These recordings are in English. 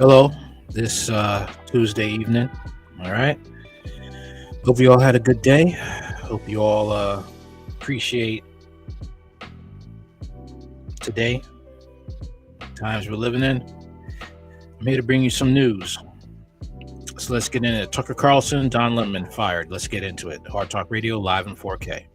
Hello, this Tuesday evening. All right. Hope you all had a good day. Hope you all appreciate today, times we're living in. I'm here to bring you some news. So let's get into it. Tucker Carlson, Don Lemon fired. Let's get into it. Hard Talk Radio, live in 4K.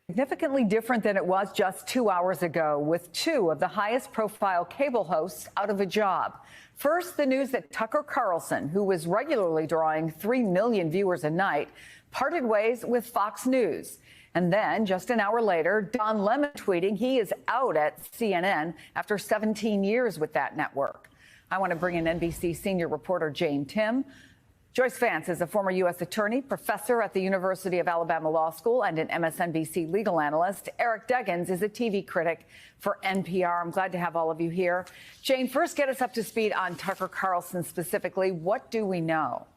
Significantly different than it was just 2 hours ago, with two of the highest profile cable hosts out of a job. First, the news that Tucker Carlson, who was regularly drawing 3 million viewers a night, parted ways with Fox News. And then, just an hour later, Don Lemon tweeting he is out at CNN after 17 years with that network. I want to bring in NBC senior reporter Jane Tim. Joyce Vance is a former U.S. attorney, professor at the University of Alabama Law School, and an MSNBC legal analyst. Eric Deggans is a TV critic for NPR. I'm glad to have all of you here. Jane, first get us up to speed on Tucker Carlson specifically. What do we know?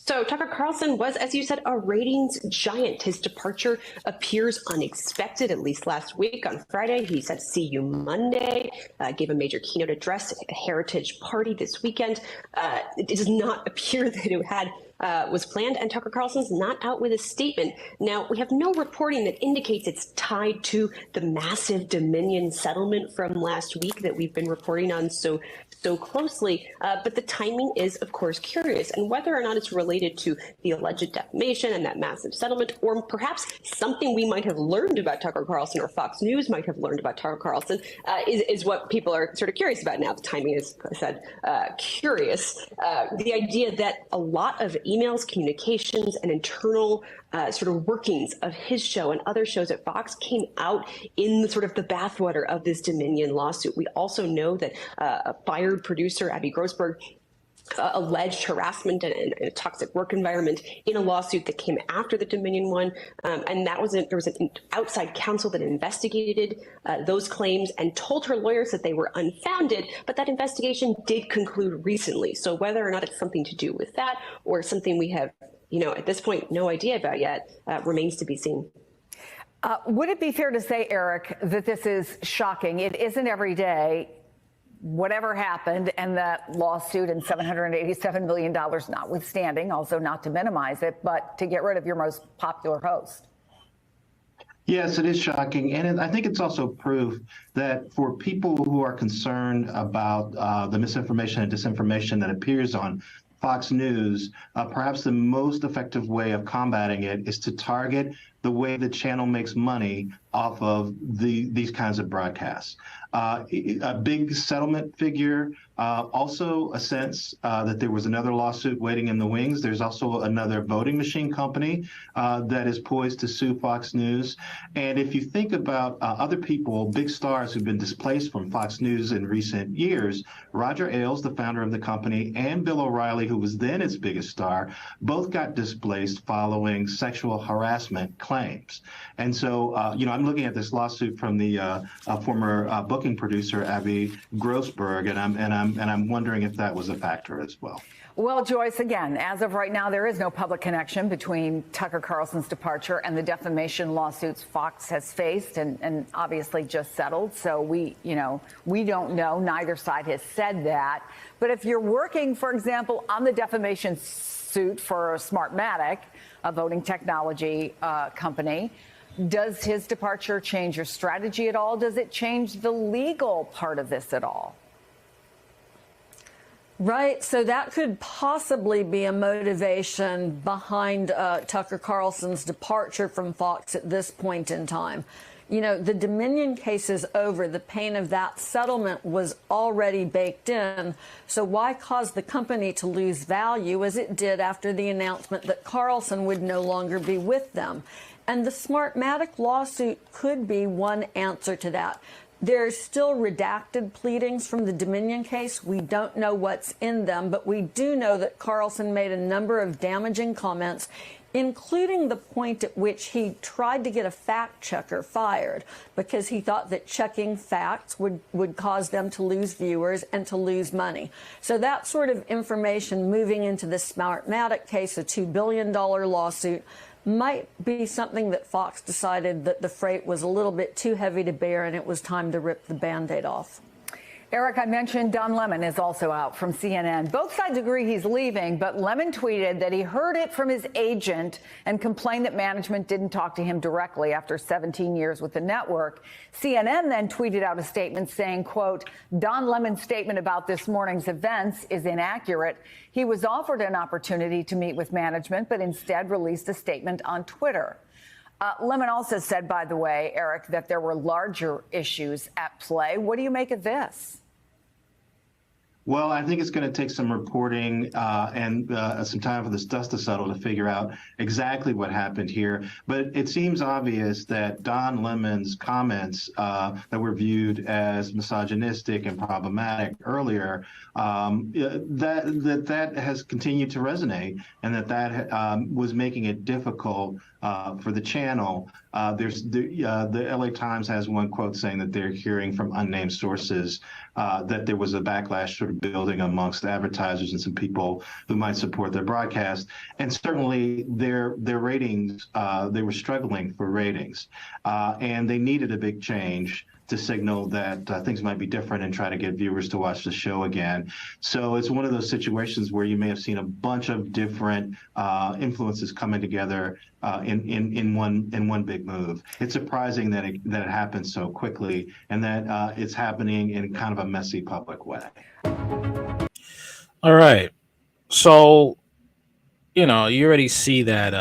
So Tucker Carlson was, as you said, a ratings giant. His departure appears unexpected, at least last week. On Friday, he said, "See you Monday," gave a major keynote address at a heritage party this weekend. It does not appear that it was planned, and Tucker Carlson's not out with a statement. Now, we have no reporting that indicates it's tied to the massive Dominion settlement from last week that we've been reporting on so closely, but the timing is, of course, curious, and whether or not it's related to the alleged defamation and that massive settlement, or perhaps something we might have learned about Tucker Carlson or Fox News might have learned about Tucker Carlson is what people are sort of curious about now. The timing is, as I said, curious. The idea that a lot of emails, communications, and internal sort of workings of his show and other shows at Fox came out in the sort of the bathwater of this Dominion lawsuit. We also know that a fired producer, Abby Grossberg, alleged harassment and a toxic work environment in a lawsuit that came after the Dominion one. And there was an outside counsel that investigated those claims and told her lawyers that they were unfounded, but that investigation did conclude recently. So whether or not it's something to do with that or something we have, at this point, no idea about yet, remains to be seen. Would it be fair to say, Eric, that this is shocking? It isn't every day. Whatever happened, and that lawsuit and $787 million notwithstanding, also not to minimize it, but to get rid of your most popular host. Yes, it is shocking. And I think it's also proof that for people who are concerned about the misinformation and disinformation that appears on Fox News, perhaps the most effective way of combating it is to target the way the channel makes money off of these kinds of broadcasts. A big settlement figure, also a sense that there was another lawsuit waiting in the wings. There's also another voting machine company that is poised to sue Fox News. And if you think about other people, big stars who've been displaced from Fox News in recent years, Roger Ailes, the founder of the company, and Bill O'Reilly, who was then its biggest star, both got displaced following sexual harassment claims. And so, I'm looking at this lawsuit from the former booking producer Abby Grossberg, and I'm wondering if that was a factor as well. Well, Joyce, again, as of right now, there is no public connection between Tucker Carlson's departure and the defamation lawsuits Fox has faced and obviously just settled. So we don't know. Neither side has said that. But if you're working, for example, on the defamation suit for Smartmatic, a voting technology company, does his departure change your strategy at all? Does it change the legal part of this at all? Right. So that could possibly be a motivation behind Tucker Carlson's departure from Fox at this point in time. The Dominion case is over. The pain of that settlement was already baked in. So why cause the company to lose value as it did after the announcement that Carlson would no longer be with them? And the Smartmatic lawsuit could be one answer to that. There's still redacted pleadings from the Dominion case. We don't know what's in them, but we do know that Carlson made a number of damaging comments, including the point at which he tried to get a fact checker fired because he thought that checking facts would cause them to lose viewers and to lose money. So that sort of information moving into the Smartmatic case, a $2 billion lawsuit, might be something that Fox decided that the freight was a little bit too heavy to bear and it was time to rip the Band-Aid off. Eric, I mentioned Don Lemon is also out from CNN. Both sides agree he's leaving, but Lemon tweeted that he heard it from his agent and complained that management didn't talk to him directly after 17 years with the network. CNN then tweeted out a statement saying, quote, Don Lemon's statement about this morning's events is inaccurate. He was offered an opportunity to meet with management, but instead released a statement on Twitter. Lemon also said, by the way, Eric, that there were larger issues at play. What do you make of this? Well, I think it's going to take some reporting and some time for this dust to settle to figure out exactly what happened here. But it seems obvious that Don Lemon's comments that were viewed as misogynistic and problematic earlier, that has continued to resonate, and that was making it difficult for the channel. The LA Times has one quote saying that they're hearing from unnamed sources that there was a backlash sort of building amongst advertisers and some people who might support their broadcast. And certainly their ratings, they were struggling for ratings, and they needed a big change to signal that things might be different and try to get viewers to watch the show again. So it's one of those situations where you may have seen a bunch of different influences coming together in one big move. It's surprising that it happened so quickly, and that it's happening in kind of a messy public way. All right. So, you already see that,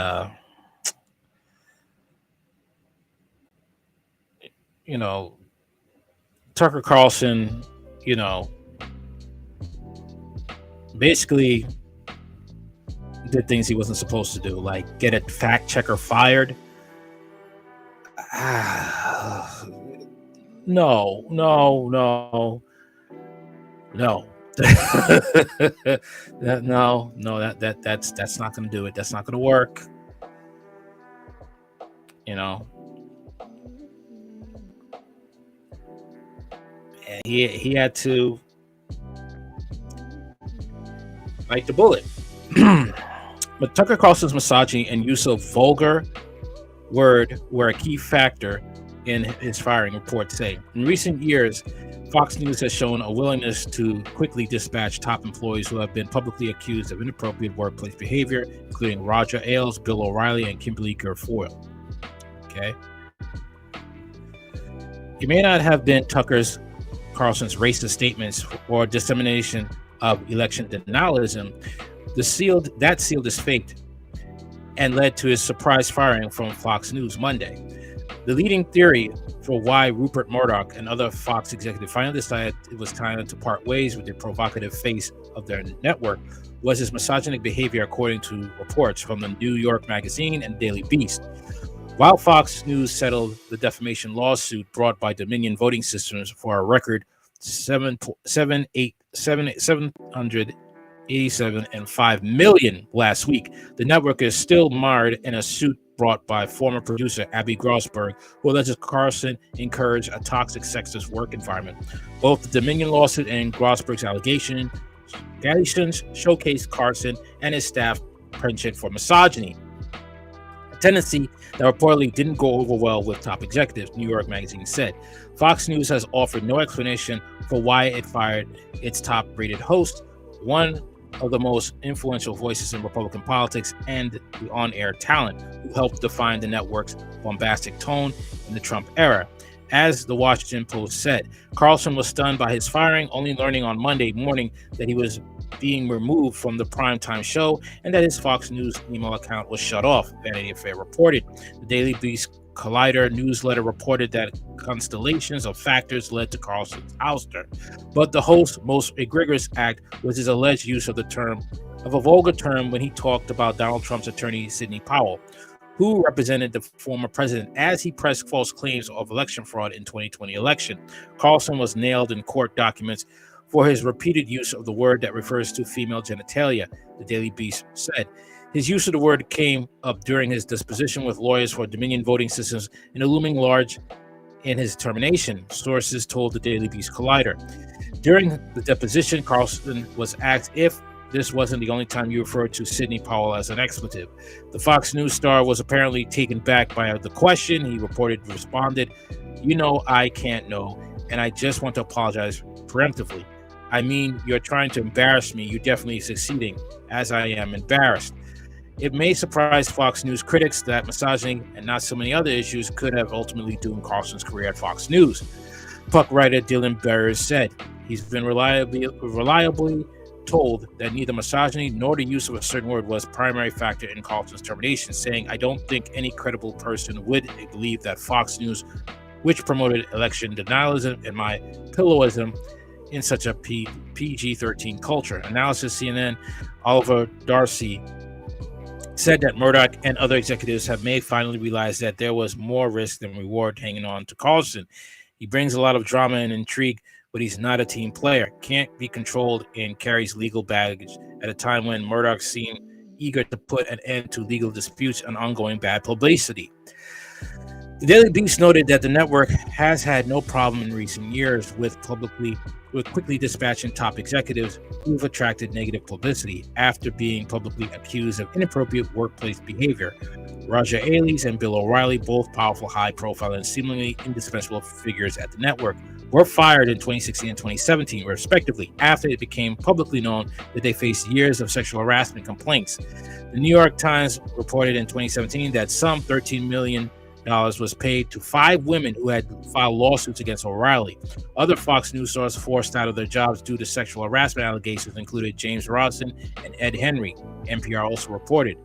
Tucker Carlson, basically did things he wasn't supposed to do, like get a fact checker fired. No. That's not going to do it. That's not going to work. And he had to bite the bullet. But Tucker Carlson's misogyny and use of vulgar word were a key factor in his firing, reports say. In recent years, Fox News has shown a willingness to quickly dispatch top employees who have been publicly accused of inappropriate workplace behavior, including Roger Ailes, Bill O'Reilly, and Kimberly Guilfoyle. Okay. It may not have been Carlson's racist statements or dissemination of election denialism that sealed his fate and led to his surprise firing from Fox News Monday. The leading theory for why Rupert Murdoch and other Fox executives finally decided it was time to part ways with the provocative face of their network was his misogynic behavior, according to reports from the New York Magazine and Daily Beast. While Fox News settled the defamation lawsuit brought by Dominion Voting Systems for a record $787.5 million last week, the network is still mired in a suit brought by former producer Abby Grossberg, who alleges Carlson encouraged a toxic sexist work environment. Both the Dominion lawsuit and Grossberg's allegations showcase Carlson and his staff penchant for misogyny, a tendency that reportedly didn't go over well with top executives, New York Magazine said. Fox News has offered no explanation for why it fired its top-rated host, one of the most influential voices in Republican politics and the on-air talent who helped define the network's bombastic tone in the Trump era. As the Washington Post said, Carlson was stunned by his firing, only learning on Monday morning that he was being removed from the primetime show and that his Fox News email account was shut off, Vanity Fair reported. The Daily Beast Collider newsletter reported that constellations of factors led to Carlson's ouster, but the host's most egregious act was his alleged use of a vulgar term when he talked about Donald Trump's attorney Sidney Powell, who represented the former president as he pressed false claims of election fraud in 2020 election. Carlson was nailed in court documents for his repeated use of the word that refers to female genitalia, the Daily Beast said. His use of the word came up during his disposition with lawyers for Dominion Voting Systems and looming large in his termination, sources told the Daily Beast Collider. During the deposition, Carlson was asked if this wasn't the only time you referred to Sidney Powell as an expletive. The Fox News star was apparently taken back by the question. He responded, "You know I can't know, and I just want to apologize preemptively. I mean, you're trying to embarrass me. You're definitely succeeding, as I am embarrassed." It may surprise Fox News critics that misogyny and not so many other issues could have ultimately doomed Carlson's career at Fox News. Puck writer Dylan Burrs said he's been reliably told that neither misogyny nor the use of a certain word was a primary factor in Carlson's termination, saying, "I don't think any credible person would believe that Fox News, which promoted election denialism and my pillowism in such a PG-13 culture." Analysis CNN Oliver Darcy said that Murdoch and other executives may finally realized that there was more risk than reward hanging on to Carlson. He brings a lot of drama and intrigue, but he's not a team player, can't be controlled, and carries legal baggage at a time when Murdoch seemed eager to put an end to legal disputes and ongoing bad publicity. The Daily Beast noted that the network has had no problem in recent years with quickly dispatching top executives who've attracted negative publicity after being publicly accused of inappropriate workplace behavior. Roger Ailes and Bill O'Reilly, both powerful, high-profile, and seemingly indispensable figures at the network, were fired in 2016 and 2017, respectively, after it became publicly known that they faced years of sexual harassment complaints. The New York Times reported in 2017 that some $13 million was paid to 5 women who had filed lawsuits against O'Reilly. Other Fox News stars forced out of their jobs due to sexual harassment allegations included James Robinson and Ed Henry, NPR also reported.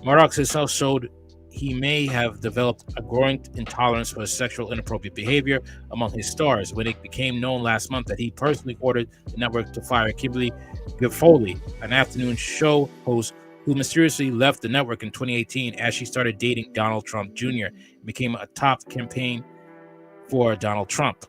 Murdoch himself showed he may have developed a growing intolerance for sexual inappropriate behavior among his stars when it became known last month that he personally ordered the network to fire Kimberly Guilfoyle, an afternoon show host who mysteriously left the network in 2018 as she started dating Donald Trump Jr. and became a top campaign for Donald Trump.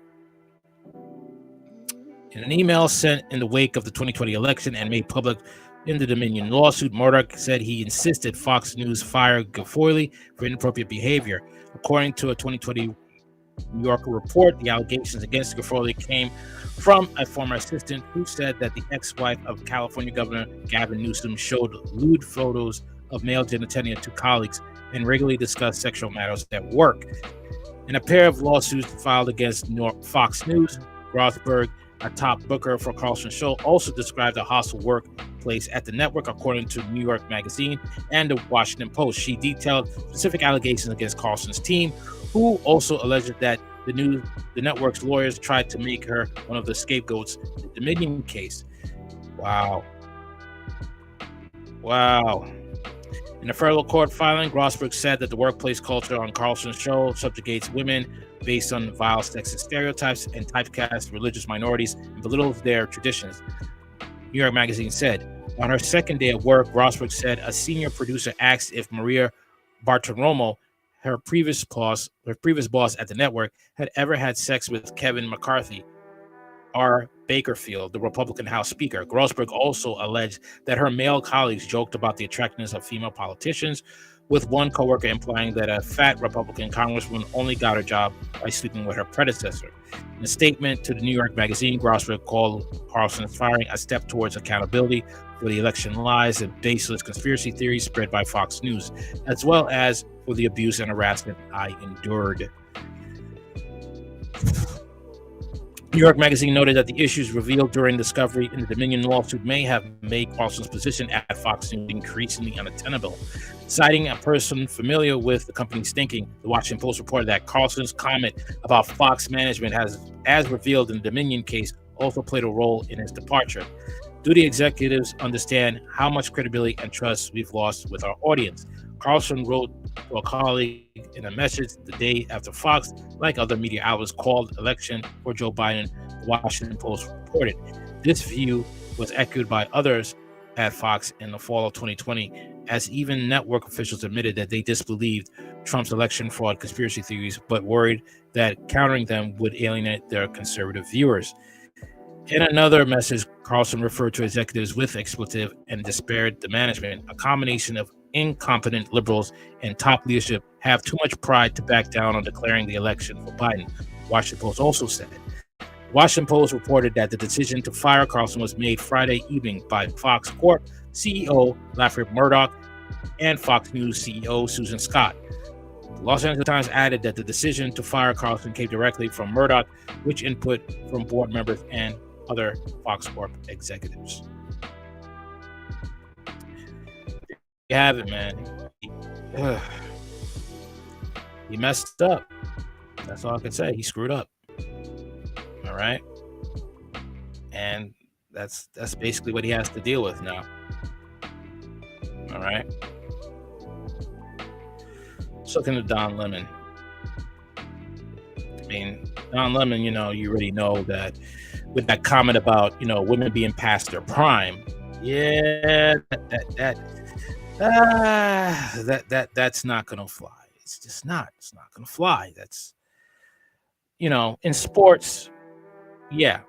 In an email sent in the wake of the 2020 election and made public in the Dominion lawsuit, Murdoch said he insisted Fox News fire Guilfoyle for inappropriate behavior. According to a 2020 New Yorker report, the allegations against Guilfoyle came from a former assistant who said that the ex-wife of California Governor Gavin Newsom showed lewd photos of male genitalia to colleagues and regularly discussed sexual matters at work. In a pair of lawsuits filed against Fox News, Rothberg, a top booker for Carlson's show, also described a hostile workplace at the network, according to New York Magazine and the Washington Post. She detailed specific allegations against Carlson's team, who also alleged that the network's lawyers tried to make her one of the scapegoats in the Dominion case. Wow. In a federal court filing, Grossberg said that the workplace culture on Carlson's show subjugates women based on vile sexist stereotypes and typecasts religious minorities and belittles their traditions. New York Magazine said. On her second day at work, Grossberg said a senior producer asked if Maria Bartiromo, her previous boss at the network, had ever had sex with Kevin McCarthy, R. Bakerfield, the Republican House Speaker. Grossberg also alleged that her male colleagues joked about the attractiveness of female politicians, with one coworker implying that a fat Republican congresswoman only got her job by sleeping with her predecessor. In a statement to the New York Magazine, Grossberg called Carlson's firing a step towards accountability for the election lies and baseless conspiracy theories spread by Fox News, as well as for the abuse and harassment I endured. New York Magazine noted that the issues revealed during discovery in the Dominion lawsuit may have made Carlson's position at Fox News increasingly untenable. Citing a person familiar with the company's thinking, the Washington Post reported that Carlson's comment about Fox management as revealed in the Dominion case, also played a role in his departure. Do the executives understand how much credibility and trust we've lost with our audience? Carlson wrote to a colleague in a message the day after Fox, like other media outlets, called election for Joe Biden, the Washington Post reported. This view was echoed by others at Fox in the fall of 2020, as even network officials admitted that they disbelieved Trump's election fraud conspiracy theories, but worried that countering them would alienate their conservative viewers. In another message, Carlson referred to executives with expletive and disparaged the management. A combination of incompetent liberals and top leadership have too much pride to back down on declaring the election for Biden, Washington Post also said. Washington Post reported that the decision to fire Carlson was made Friday evening by Fox Corp CEO Lafayette Murdoch and Fox News CEO Susan Scott. The Los Angeles Times added that the decision to fire Carlson came directly from Murdoch, with input from board members and other Fox Corp executives. You have it, man. He messed up. That's all I can say. He screwed up. All right, and that's basically what he has to deal with now. All right. Let's look into Don Lemon. I mean, Don Lemon, you already know that with that comment about, women being past their prime. Yeah, that's not gonna fly. It's just not. It's not gonna fly. That's, in sports. Yeah,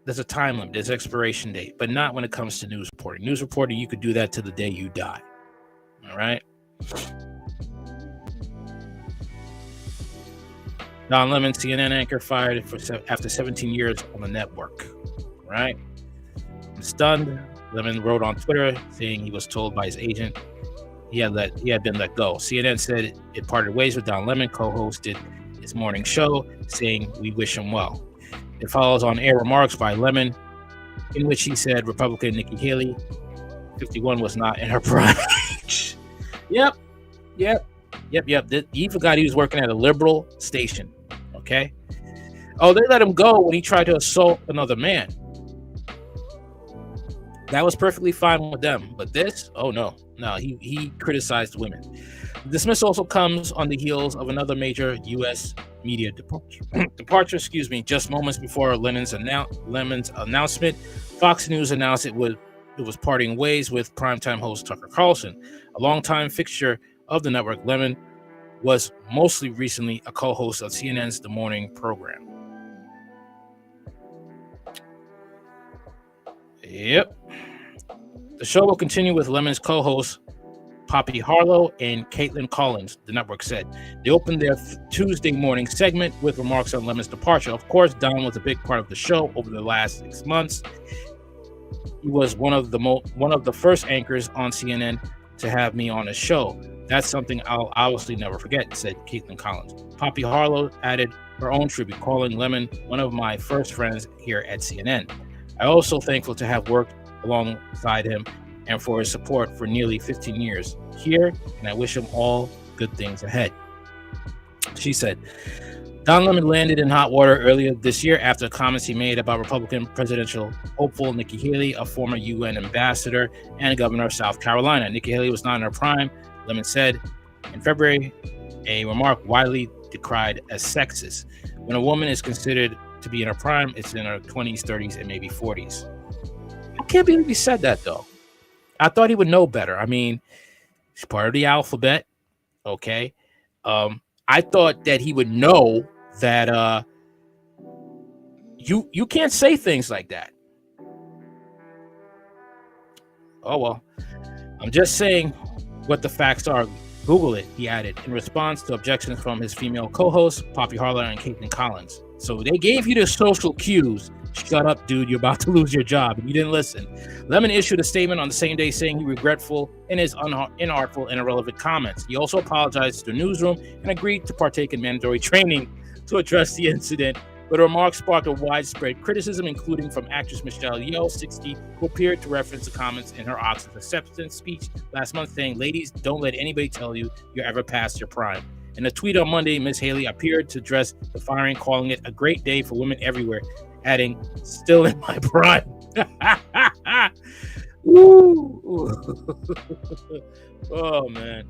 there's a time limit, there's an expiration date, but not when it comes to news reporting. News reporting, you could do that to the day you die. All right. Don Lemon, CNN anchor, fired after 17 years on the network. All right. I'm stunned. Lemon wrote on Twitter saying he was told by his agent he had been let go. CNN said it parted ways with Don Lemon, co-hosted his morning show, saying we wish him well. It follows on air remarks by Lemon, in which he said Republican Nikki Haley, 51, was not in her prime. Yep. He forgot he was working at a liberal station. Okay. Oh, they let him go when he tried to assault another man. That was perfectly fine with them. But this, oh no, he criticized women. The dismissal also comes on the heels of another major U.S. media departure, just moments before Lemon's announcement. Fox News announced it was parting ways with primetime host Tucker Carlson, a longtime fixture of the network. Lemon was mostly recently a co-host of CNN's The Morning program. Yep. The show will continue with Lemon's co-hosts Poppy Harlow and Caitlin Collins, the network said. They opened their Tuesday morning segment with remarks on Lemon's departure. Of course, Don was a big part of the show over the last 6 months. He was one of the first anchors on CNN to have me on a show. That's something I'll obviously never forget, said Caitlin Collins. Poppy Harlow added her own tribute, calling Lemon one of my first friends here at CNN. I'm also thankful to have worked alongside him and for his support for nearly 15 years here, and I wish him all good things ahead. She said, Don Lemon landed in hot water earlier this year after comments he made about Republican presidential hopeful Nikki Haley, a former UN ambassador and governor of South Carolina. Nikki Haley was not in her prime, Lemon said in February, a remark widely decried as sexist. When a woman is considered to be in her prime, it's in her 20s, 30s, and maybe 40s. I can't believe he said that, though. I thought he would know better. I mean, he's part of the alphabet, okay? I thought that he would know that you can't say things like that. Oh, well. I'm just saying what the facts are. Google it, he added, in response to objections from his female co-hosts, Poppy Harlow and Caitlin Collins. So they gave you the social cues. Shut up, dude. You're about to lose your job. And you didn't listen. Lemon issued a statement on the same day saying he regretful in his inartful and irrelevant comments. He also apologized to the newsroom and agreed to partake in mandatory training to address the incident. But the remarks sparked a widespread criticism, including from actress Michelle Yeoh, 60, who appeared to reference the comments in her Oxford acceptance speech last month, saying, "Ladies, don't let anybody tell you you're ever past your prime." In a tweet on Monday, Ms. Haley appeared to address the firing, calling it a great day for women everywhere, adding, "Still in my prime." Woo. Oh, man.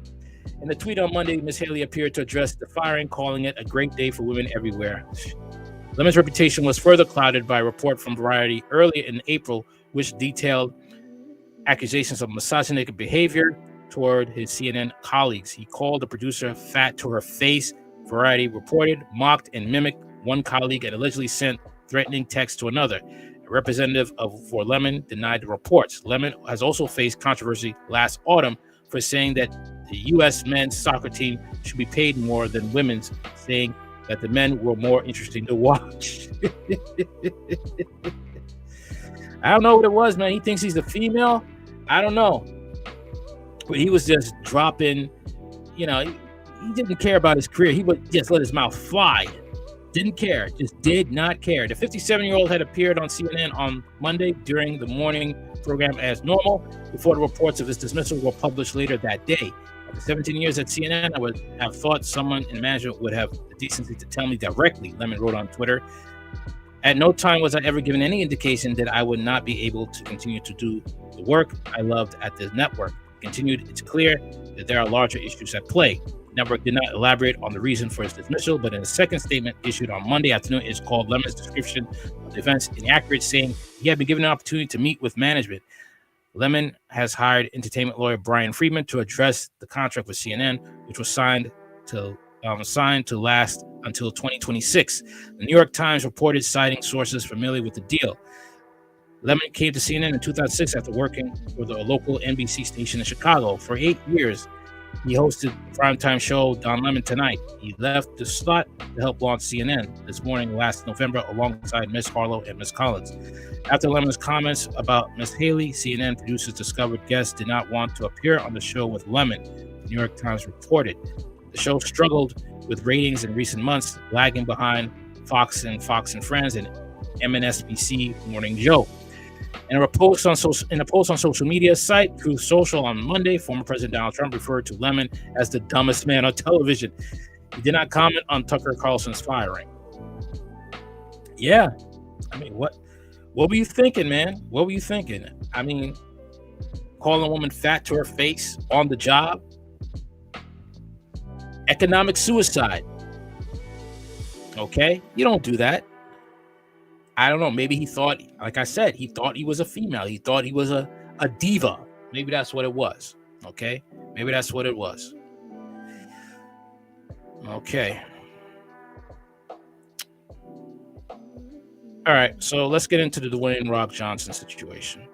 In a tweet on Monday, Ms. Haley appeared to address the firing, calling it a great day for women everywhere. Lemon's reputation was further clouded by a report from Variety earlier in April, which detailed accusations of misogynistic behavior toward his CNN colleagues. He called the producer fat to her face, Variety reported, mocked and mimicked one colleague, and allegedly sent threatening texts to another. A representative for Lemon denied the reports. Lemon has also faced controversy last autumn for saying that the U.S. men's soccer team should be paid more than women's, saying that the men were more interesting to watch. I don't know what it was, man. He thinks he's the female. I don't know. But he was just dropping, he didn't care about his career. He would just let his mouth fly. Didn't care. Just did not care. The 57-year-old had appeared on CNN on Monday during the morning program as normal before the reports of his dismissal were published later that day. After 17 years at CNN, I would have thought someone in management would have the decency to tell me directly, Lemon wrote on Twitter. At no time was I ever given any indication that I would not be able to continue to do the work I loved at the network. Continued, it's clear that there are larger issues at play. The network did not elaborate on the reason for his dismissal, but in a second statement issued on Monday afternoon, it's called Lemon's description of the events inaccurate, saying he had been given an opportunity to meet with management. Lemon has hired entertainment lawyer Brian Friedman to address the contract with CNN, which was signed to last until 2026. The New York Times reported, citing sources familiar with the deal. Lemon came to CNN in 2006 after working for the local NBC station in Chicago. For 8 years, he hosted the primetime show Don Lemon Tonight. He left the slot to help launch CNN this morning last November alongside Miss Harlow and Miss Collins. After Lemon's comments about Miss Haley, CNN producers discovered guests did not want to appear on the show with Lemon, the New York Times reported. The show struggled with ratings in recent months, lagging behind Fox and Friends and MSNBC Morning Joe. In a post on social media site, Truth Social on Monday, former President Donald Trump referred to Lemon as the dumbest man on television. He did not comment on Tucker Carlson's firing. Yeah, I mean, what were you thinking, man? What were you thinking? I mean, calling a woman fat to her face on the job? Economic suicide. Okay, you don't do that. I don't know. Maybe he thought, like I said, he thought he was a female. He thought he was a diva. Maybe that's what it was. Okay. Maybe that's what it was. Okay. All right. So let's get into the Dwayne Rock Johnson situation.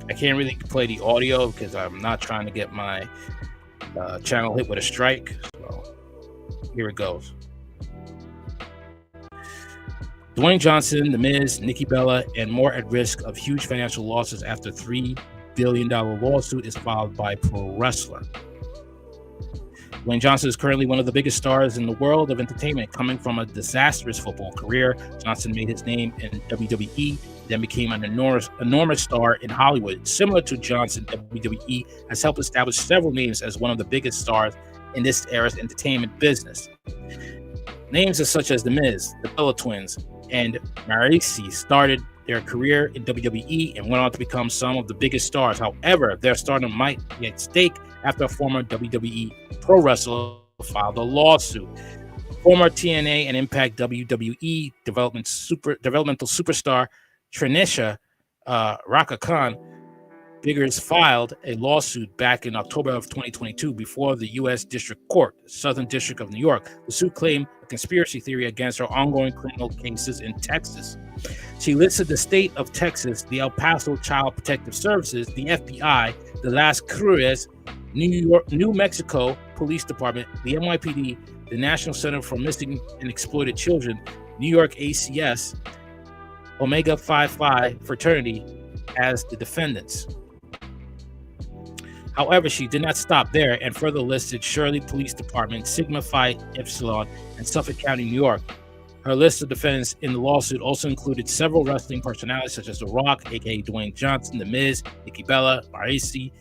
I can't really play the audio because I'm not trying to get my channel hit with a strike. So here it goes. Dwayne Johnson, The Miz, Nikki Bella, and more at risk of huge financial losses after $3 billion lawsuit is filed by pro wrestler. Dwayne Johnson is currently one of the biggest stars in the world of entertainment, coming from a disastrous football career. Johnson made his name in WWE, then became an enormous star in Hollywood. Similar to Johnson, WWE has helped establish several names as one of the biggest stars in this era's entertainment business. Names such as The Miz, the Bella Twins, and Marisi started their career in WWE and went on to become some of the biggest stars. However, their stardom might be at stake after a former WWE pro wrestler filed a lawsuit. Former TNA and Impact WWE developmental superstar Trinisha Raka Biggers filed a lawsuit back in October of 2022 before the U.S. District Court, Southern District of New York. The suit claimed a conspiracy theory against her ongoing criminal cases in Texas. She listed the state of Texas, the El Paso Child Protective Services, the FBI, the Las Cruces, New Mexico Police Department, the NYPD, the National Center for Missing and Exploited Children, New York ACS, Omega Phi Phi fraternity as the defendants. However, she did not stop there and further listed Shirley Police Department, Sigma Phi Epsilon, and Suffolk County, New York. Her list of defendants in the lawsuit also included several wrestling personalities such as The Rock, aka Dwayne Johnson, The Miz, Nikki Bella, Marisi,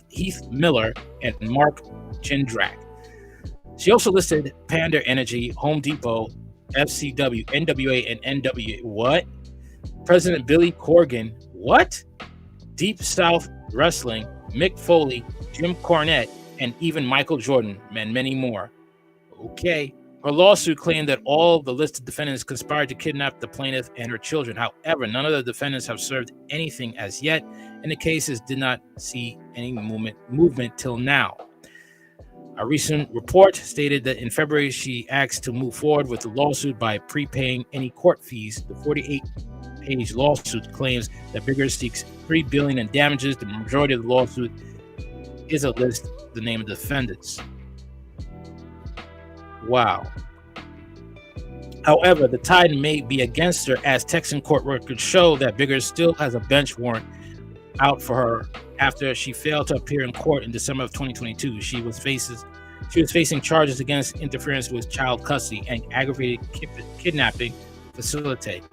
Heath Miller, and Mark Jindrak. She also listed Panda Energy, Home Depot, FCW, NWA, and NWA. What? President Billy Corgan. What? Deep South Wrestling, Mick Foley, Jim Cornette, and even Michael Jordan, and many more. Okay. Her lawsuit claimed that all the listed defendants conspired to kidnap the plaintiff and her children. However, none of the defendants have served anything as yet, and the cases did not see any movement till now. A recent report stated that in February, she asked to move forward with the lawsuit by prepaying any court fees. The 48-page lawsuit claims that Biggers seeks $3 billion in damages. The majority of the lawsuit is a list of the name of the defendants. Wow. However, the tide may be against her, as Texan court records show that Biggers still has a bench warrant out for her after she failed to appear in court in December of 2022. She was facing charges against interference with child custody and aggravated kidnapping facility.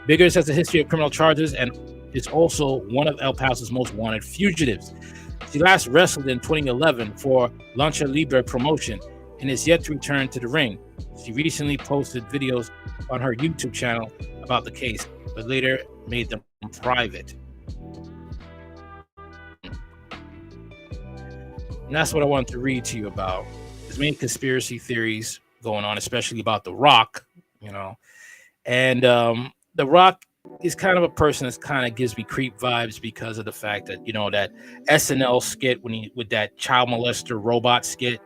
Biggers has a history of criminal charges and is also one of El Paso's most wanted fugitives. She last wrestled in 2011 for Lucha Libre promotion and is yet to return to the ring. She recently posted videos on her YouTube channel about the case, but later made them private. And that's what I wanted to read to you about. There's many conspiracy theories going on, especially about The Rock, and The Rock is kind of a person that kind of gives me creep vibes because of the fact that, that SNL skit with that child molester robot skit,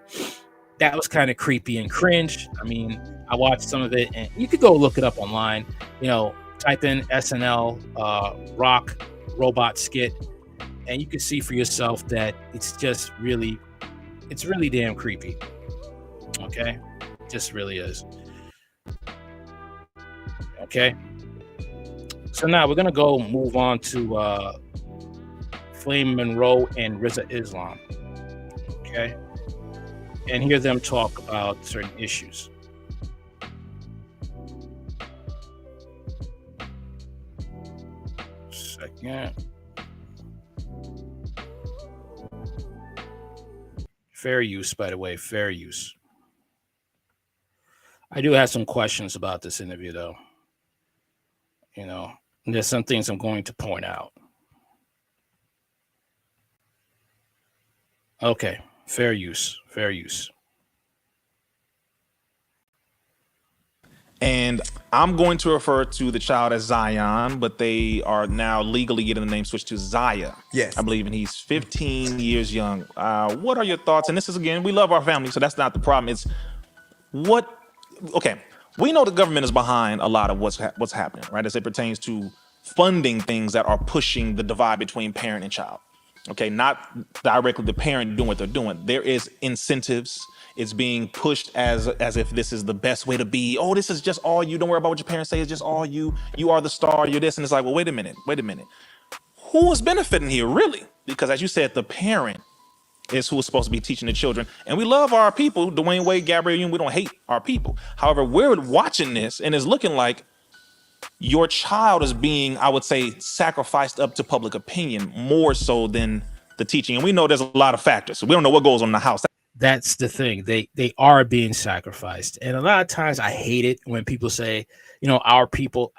that was kind of creepy and cringe. I mean, I watched some of it, and you could go look it up online. Type in SNL Rock robot skit, and you can see for yourself that it's really damn creepy. Okay, it just really is. Okay, so now we're gonna move on to Flame Monroe and Rizza Islam. Okay, and hear them talk about certain issues. Second. Fair use, by the way, fair use. I do have some questions about this interview, though. There's some things I'm going to point out. Okay, fair use, fair use. And I'm going to refer to the child as Zion, but they are now legally getting the name switched to Zaya. Yes. I believe, and he's 15 years young. What are your thoughts? And this is, again, we love our family, so that's not the problem. It's okay, we know the government is behind a lot of what's happening, right, as it pertains to funding things that are pushing the divide between parent and child. Okay, not directly the parent doing what they're doing. There is incentives. It's being pushed as if this is the best way to be. Oh, this is just all you. Don't worry about what your parents say. It's just all you. You are the star. You're this. And it's like, well, wait a minute. Who is benefiting here, really? Because as you said, the parent is who is supposed to be teaching the children. And we love our people, Dwayne Wade, Gabrielle Union. We don't hate our people. However, we're watching this and it's looking like your child is being, I would say, sacrificed up to public opinion more so than the teaching. And we know there's a lot of factors. So we don't know what goes on in the house. That's the thing. They are being sacrificed. And a lot of times I hate it when people say, our people.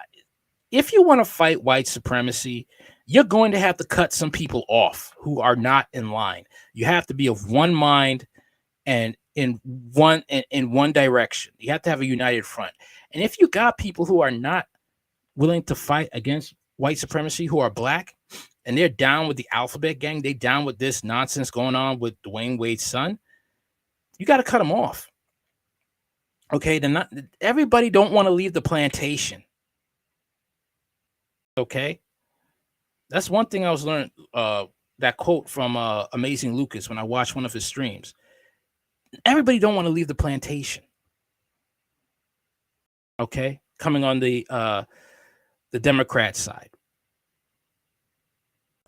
If you want to fight white supremacy, you're going to have to cut some people off who are not in line. You have to be of one mind and in one direction. You have to have a united front. And if you got people who are not willing to fight against white supremacy, who are black, and they're down with the alphabet gang, they down with this nonsense going on with Dwayne Wade's son, you got to cut them off. Okay, everybody don't want to leave the plantation. Okay, that's one thing I was learning. That quote from Amazing Lucas when I watched one of his streams. Everybody don't want to leave the plantation. Okay, coming on the Democrat side,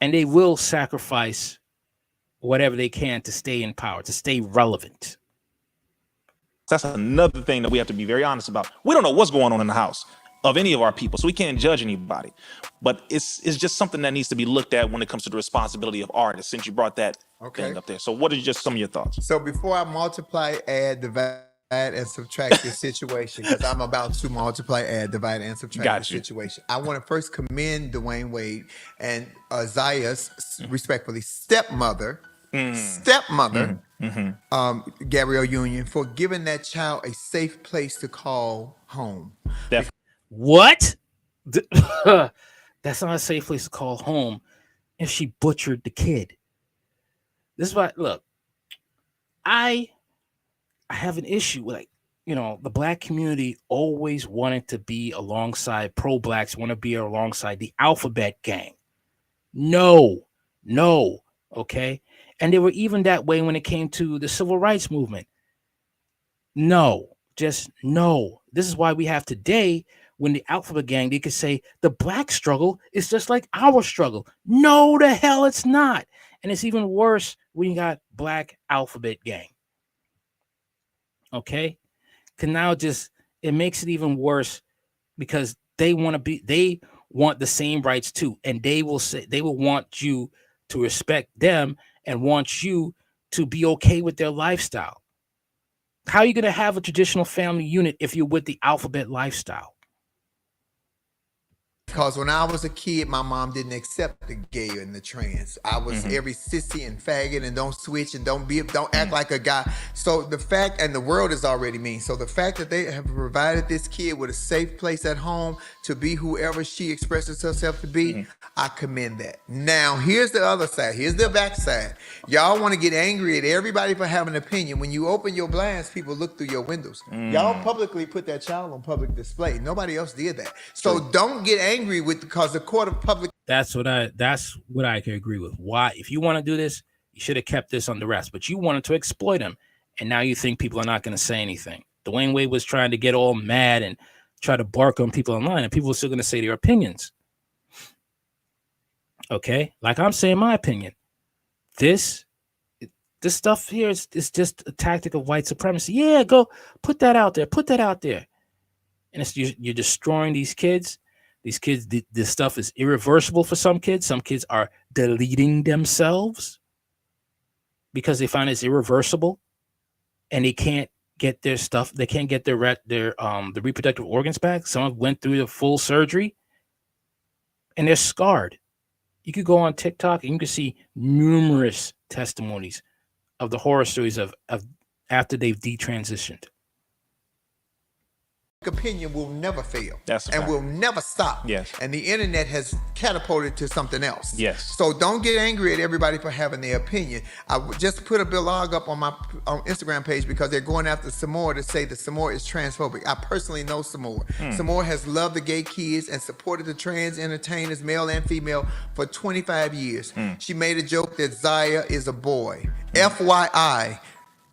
and they will sacrifice whatever they can to stay in power, to stay relevant. That's another thing that we have to be very honest about. We don't know what's going on in the house of any of our people, so we can't judge anybody. But it's just something that needs to be looked at when it comes to the responsibility of artists, since you brought that thing up there. So what are just some of your thoughts? So before I multiply, add, divide, and subtract this situation, because I'm about to multiply, add, divide, and subtract this situation, I want to first commend Dwayne Wade and Zaya's, respectfully, stepmother, Gabrielle Union, for giving that child a safe place to call home. What? That's not a safe place to call home if she butchered the kid. This is why, look, I have an issue with, the black community always wanted to be alongside pro-blacks, want to be alongside the alphabet gang. No, okay? And they were even that way when it came to the civil rights movement. No, just know. This is why we have today, when the Alphabet Gang, they could say the black struggle is just like our struggle. No, the hell it's not. And it's even worse when you got Black Alphabet Gang. Okay? Because now it makes it even worse because they want the same rights too. And they will want you to respect them and want you to be okay with their lifestyle. How are you going to have a traditional family unit if you're with the alphabet lifestyle? Because when I was a kid, my mom didn't accept the gay and the trans. I was every sissy and faggot and don't switch and don't act like a guy. So the fact, and the world is already mean. So the fact that they have provided this kid with a safe place at home to be whoever she expresses herself to be, I commend that. Now, here's the other side. Here's the backside. Y'all want to get angry at everybody for having an opinion. When you open your blinds, people look through your windows. Y'all publicly put that child on public display. Nobody else did that. So don't get angry because the court of public. That's what I can agree with. Why? If you want to do this, you should have kept this under wraps, but you wanted to exploit him. And now you think people are not going to say anything. Dwayne Wade was trying to get all mad and try to bark on people online, and people are still going to say their opinions. Okay? Like I'm saying my opinion. This stuff here is just a tactic of white supremacy. Yeah, go put that out there. Put that out there. And you're destroying these kids. These kids, this stuff is irreversible for some kids. Some kids are deleting themselves because they find it's irreversible, and they can't get their stuff. They can't get the reproductive organs back. Some went through the full surgery, and they're scarred. You could go on TikTok and you can see numerous testimonies of the horror stories of after they've detransitioned. Opinion will never fail. That's a fact. And will never stop. Yes. And the internet has catapulted to something else. Yes. So don't get angry at everybody for having their opinion. I just put a blog up on my Instagram page because they're going after Samore to say that Samore is transphobic. I personally know Samore. Samore has loved the gay kids and supported the trans entertainers, male and female, for 25 years. She made a joke that Zaya is a boy. FYI,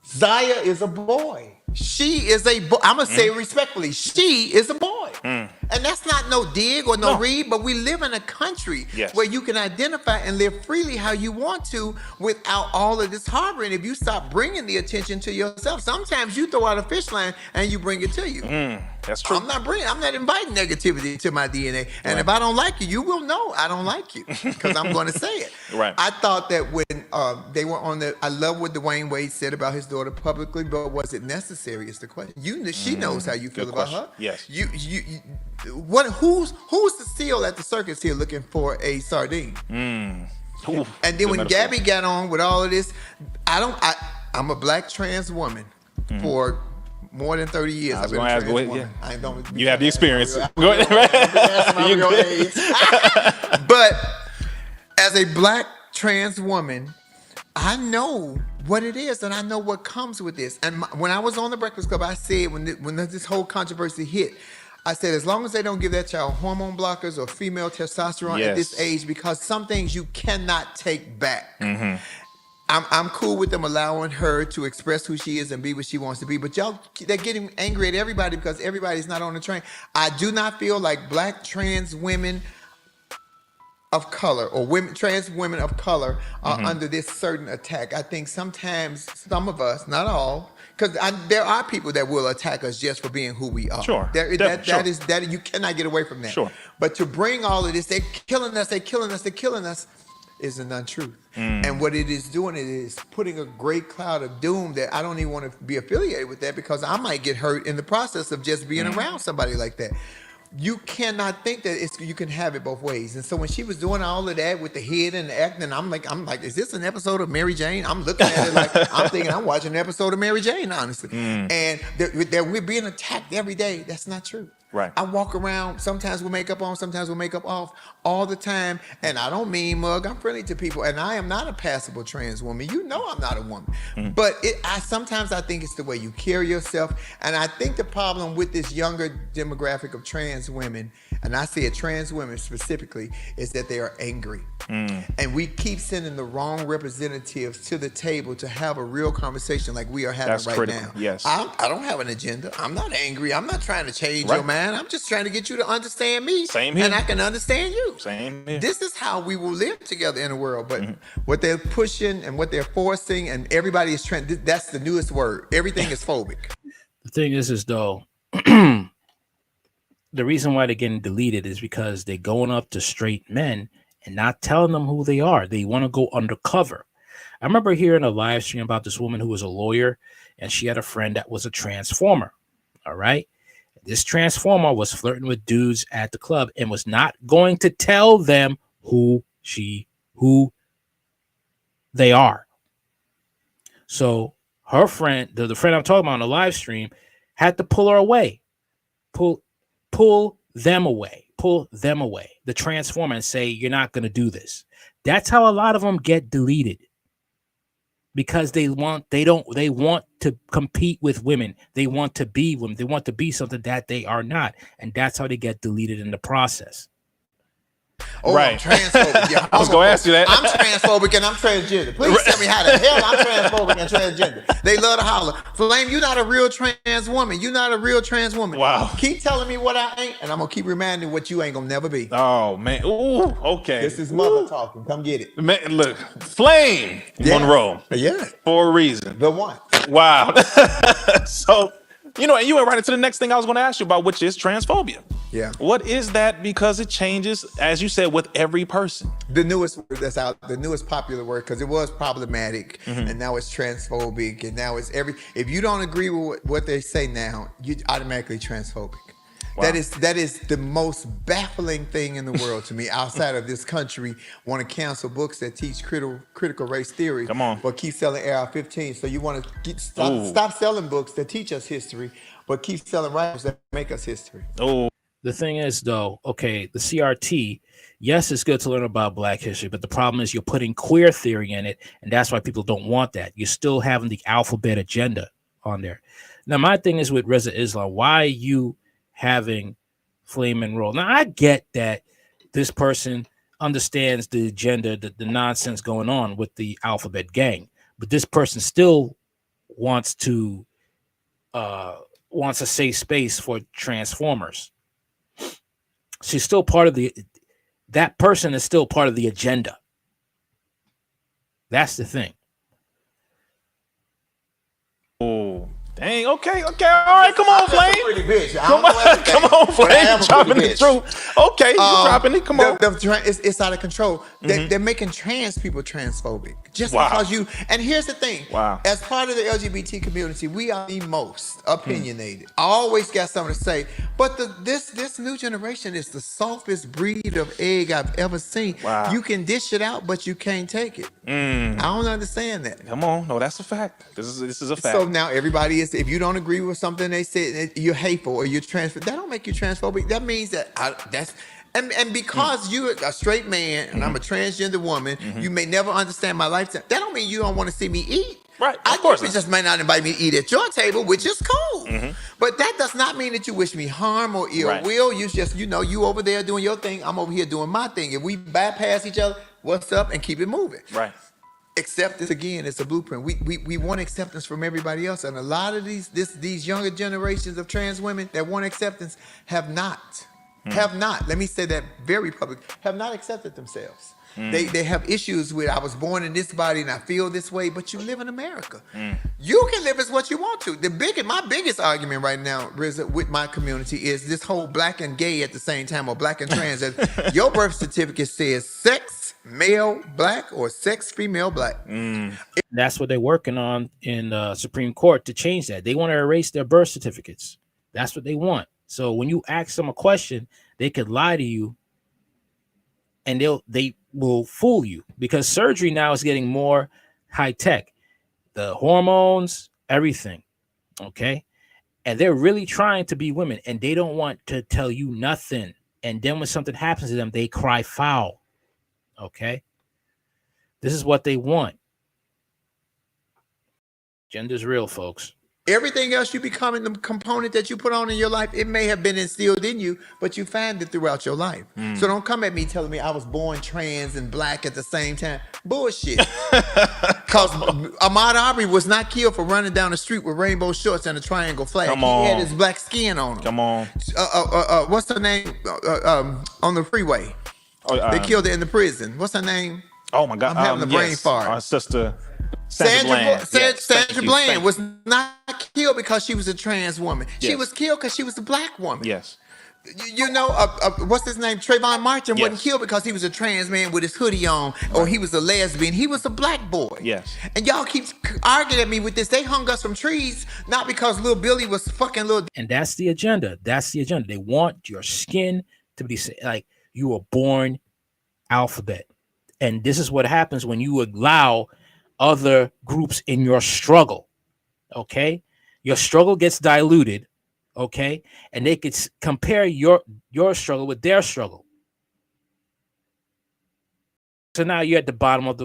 Zaya is a boy. She is a boy. I'm going to say it respectfully. She is a boy. And that's not no dig or no read, but we live in a country where you can identify and live freely how you want to without all of this harboring. If you stop bringing the attention to yourself, sometimes you throw out a fish line and you bring it to you. That's true. I'm not inviting negativity to my DNA. And if I don't like you, you will know I don't like you because I'm going to say it. Right. I thought that when they were I love what Dwayne Wade said about his daughter publicly, but was it necessary is the question. She knows how you feel about her. Yes. Who's the seal at the circus here looking for a sardine? Ooh, and then when metaphor. Gabby got on with all of this, I'm a black trans woman for more than 30 years. I was going to ask, go ahead. Yeah. You have the experience. Go ahead. But as a black trans woman, I know what it is and I know what comes with this. And when I was on the Breakfast Club, I said when this whole controversy hit, I said, as long as they don't give that child hormone blockers or female testosterone at this age, because some things you cannot take back. I'm cool with them allowing her to express who she is and be what she wants to be. But they're getting angry at everybody because everybody's not on the train. I do not feel like black trans women of color or trans women of color are under this certain attack. I think sometimes some of us, not all, because there are people that will attack us just for being who we are. Sure. That you cannot get away from that. Sure. But to bring all of this, they're killing us, is an untruth. And what it is doing, it is putting a great cloud of doom that I don't even want to be affiliated with that because I might get hurt in the process of just being around somebody like that. You cannot think that you can have it both ways. And so when she was doing all of that with the head and the acting, I'm like, is this an episode of Mary Jane? I'm looking at it like I'm thinking I'm watching an episode of Mary Jane, honestly. And that we're being attacked every day. That's not true. Right. I walk around sometimes with makeup on, sometimes with makeup off, all the time. And I don't mean mug. I'm friendly to people. And I am not a passable trans woman. You know I'm not a woman. But sometimes I think it's the way you carry yourself. And I think the problem with this younger demographic of trans women, and I say it trans women specifically, is that they are angry. And we keep sending the wrong representatives to the table to have a real conversation like we are having That's right critical. now. Yes. I don't have an agenda. I'm not angry. I'm not trying to change your mind. I'm just trying to get you to understand me. Same here. And I can understand you. Same here. This is how we will live together in the world. But what they're pushing and what they're forcing, and everybody is trying, that's the newest word. Everything is phobic. The thing is though, the reason why they're getting deleted is because they're going up to straight men and not telling them who they are. They want to go undercover. I remember hearing a live stream about this woman who was a lawyer, and she had a friend that was a transformer. All right. This transformer was flirting with dudes at the club and was not going to tell them who they are. So her friend, the friend I'm talking about on the live stream, had to pull her away, pull them away, the transformer, and say, you're not going to do this. That's how a lot of them get deleted, because they want to compete with women. They want to be women. They want to be something that they are not. And that's how they get deleted in the process. Oh, right. I'm transphobic. Yeah, I was going to ask you that. I'm transphobic and I'm transgender. Please tell me how the hell I'm transphobic and transgender. They love to holler. Flame, you're not a real trans woman. You're not a real trans woman. Wow. Keep telling me what I ain't, and I'm going to keep reminding what you ain't going to never be. Oh, man. Ooh, okay. This is mother talking. Come get it. Man, look, Flame Monroe. Yeah. For a reason. The one. Wow. So, and you went right into the next thing I was going to ask you about, which is transphobia. Yeah. What is that? Because it changes, as you said, with every person. The newest word that's out, the newest popular word, because it was problematic, and now it's transphobic, and now it's if you don't agree with what they say now, you automatically transphobic. Wow. That is the most baffling thing in the world to me, outside of this country want to cancel books that teach critical race theory. Come on. But keep selling AR-15. So you want to stop selling books that teach us history, but keep selling rifles that make us history. Oh. The thing is, though, okay, the CRT, yes, it's good to learn about Black history, but the problem is you're putting queer theory in it, and that's why people don't want that. You're still having the alphabet agenda on there. Now, my thing is with Reza Islam, why are you having Flame and Roll? Now, I get that this person understands the agenda, the nonsense going on with the alphabet gang, but this person still wants a safe space for transformers. She's still part of that person is still part of the agenda. That's the thing. Oh, dang. Okay. All right. Come on, Flame. Come on, Flame. Dropping the truth. Okay, you dropping it. Come on. It's out of control. They're making trans people transphobic. Just because you. And here's the thing. Wow. As part of the LGBT community, we are the most opinionated. I always got something to say. But this new generation is the softest breed of egg I've ever seen. Wow. You can dish it out, but you can't take it. I don't understand that. Come on. No, that's a fact. This is a fact. So now everybody is, if you don't agree with something they said, you're hateful or you're transphobic. That don't make you transphobic. That means that and because you're a straight man and I'm a transgender woman, you may never understand my lifestyle. That don't mean you don't want to see me eat. Right. Of course, you just may not invite me to eat at your table, which is cool. But that does not mean that you wish me harm or ill will. You just, you over there doing your thing. I'm over here doing my thing. If we bypass each other, what's up, and keep it moving. Right. Acceptance, again, it's a blueprint. We want acceptance from everybody else, and a lot of these younger generations of trans women that want acceptance have not. Let me say that very public. Have not accepted themselves. They have issues with, I was born in this body and I feel this way, but you live in America. You can live as what you want to. My biggest argument right now, Rizza, with my community is this whole black and gay at the same time, or black and trans. Your birth certificate says sex male black or sex female black. That's what they're working on in the Supreme Court to change that. They want to erase their birth certificates. That's what they want. So when you ask them a question, they could lie to you, and they will fool you, because surgery now is getting more high tech, the hormones, everything. Okay. And they're really trying to be women, and they don't want to tell you nothing. And then when something happens to them, they cry foul. Okay. This is what they want. Gender's real, folks. Everything else you becoming the component that you put on in your life, it may have been instilled in you, but you find it throughout your life. So don't come at me telling me I was born trans and black at the same time. Bullshit. Because Ahmaud Arbery was not killed for running down the street with rainbow shorts and a triangle flag. Come on. He had his black skin on him. Come on. What's her name on the freeway? They killed her in the prison. What's her name? Oh my God! I'm having a brain fart. Our sister Sandra Bland was not killed because she was a trans woman. She was killed because she was a black woman. Yes. You know, what's his name? Trayvon Martin wasn't killed because he was a trans man with his hoodie on, or he was a lesbian. He was a black boy. Yes. And y'all keep arguing at me with this. They hung us from trees, not because little Billy was fucking little. And that's the agenda. That's the agenda. They want your skin to be like you were born alphabet. And this is what happens when you allow other groups in your struggle. Okay? Your struggle gets diluted. Okay, and they could compare your struggle with their struggle. So now you're at the bottom of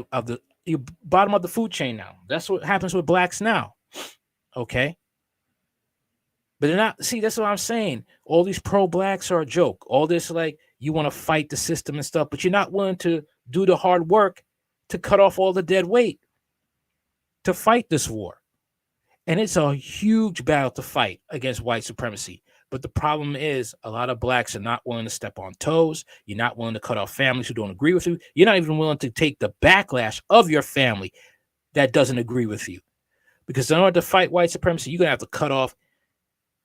the food chain now. That's what happens with blacks now. Okay, but they're not. See, that's what I'm saying. All these pro-blacks are a joke. All this like you want to fight the system and stuff, but you're not willing to do the hard work to cut off all the dead weight to fight this war. And it's a huge battle to fight against white supremacy. But the problem is a lot of blacks are not willing to step on toes. You're not willing to cut off families who don't agree with you. You're not even willing to take the backlash of your family that doesn't agree with you. Because in order to fight white supremacy, you're going to have to cut off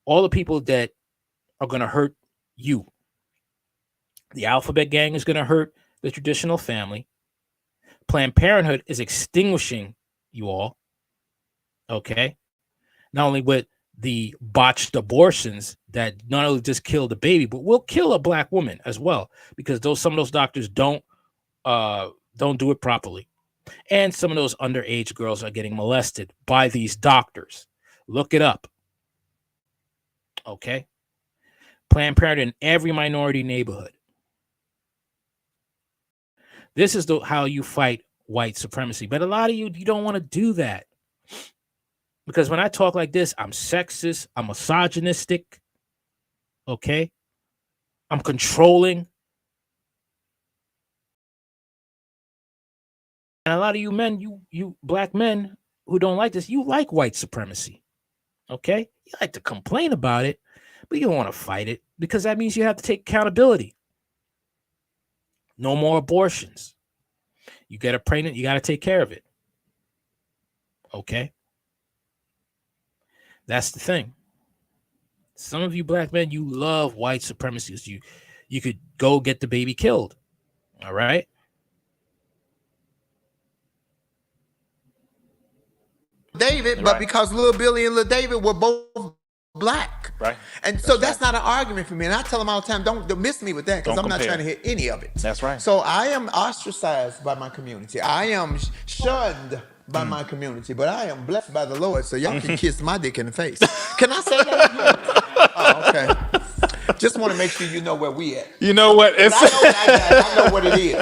all the people that are going to hurt you. The alphabet gang is going to hurt the traditional family. Planned Parenthood is extinguishing you all. Okay? Not only with the botched abortions that not only just kill the baby, but will kill a black woman as well, because some of those doctors don't do it properly. And some of those underage girls are getting molested by these doctors. Look it up. Okay? Planned Parenthood in every minority neighborhood. This is how you fight white supremacy. But a lot of you don't want to do that. Because when I talk like this, I'm sexist, I'm misogynistic, okay? I'm controlling. And a lot of you men, you black men who don't like this, you like white supremacy, okay? You like to complain about it, but you don't want to fight it because that means you have to take accountability. No more abortions. You get a pregnant, you got to take care of it, okay? That's the thing. Some of you black men, you love white supremacists. You could go get the baby killed. All right. David, but because little Billy and little David were both black. Right. And so that's not an argument for me. And I tell them all the time, don't miss me with that, because I'm not trying to hear any of it. That's right. So I am ostracized by my community. I am shunned by my community, but I am blessed by the Lord, so y'all can kiss my dick in the face. Can I say that? Oh, okay. Just want to make sure you know where we at. You know what? I know what it is.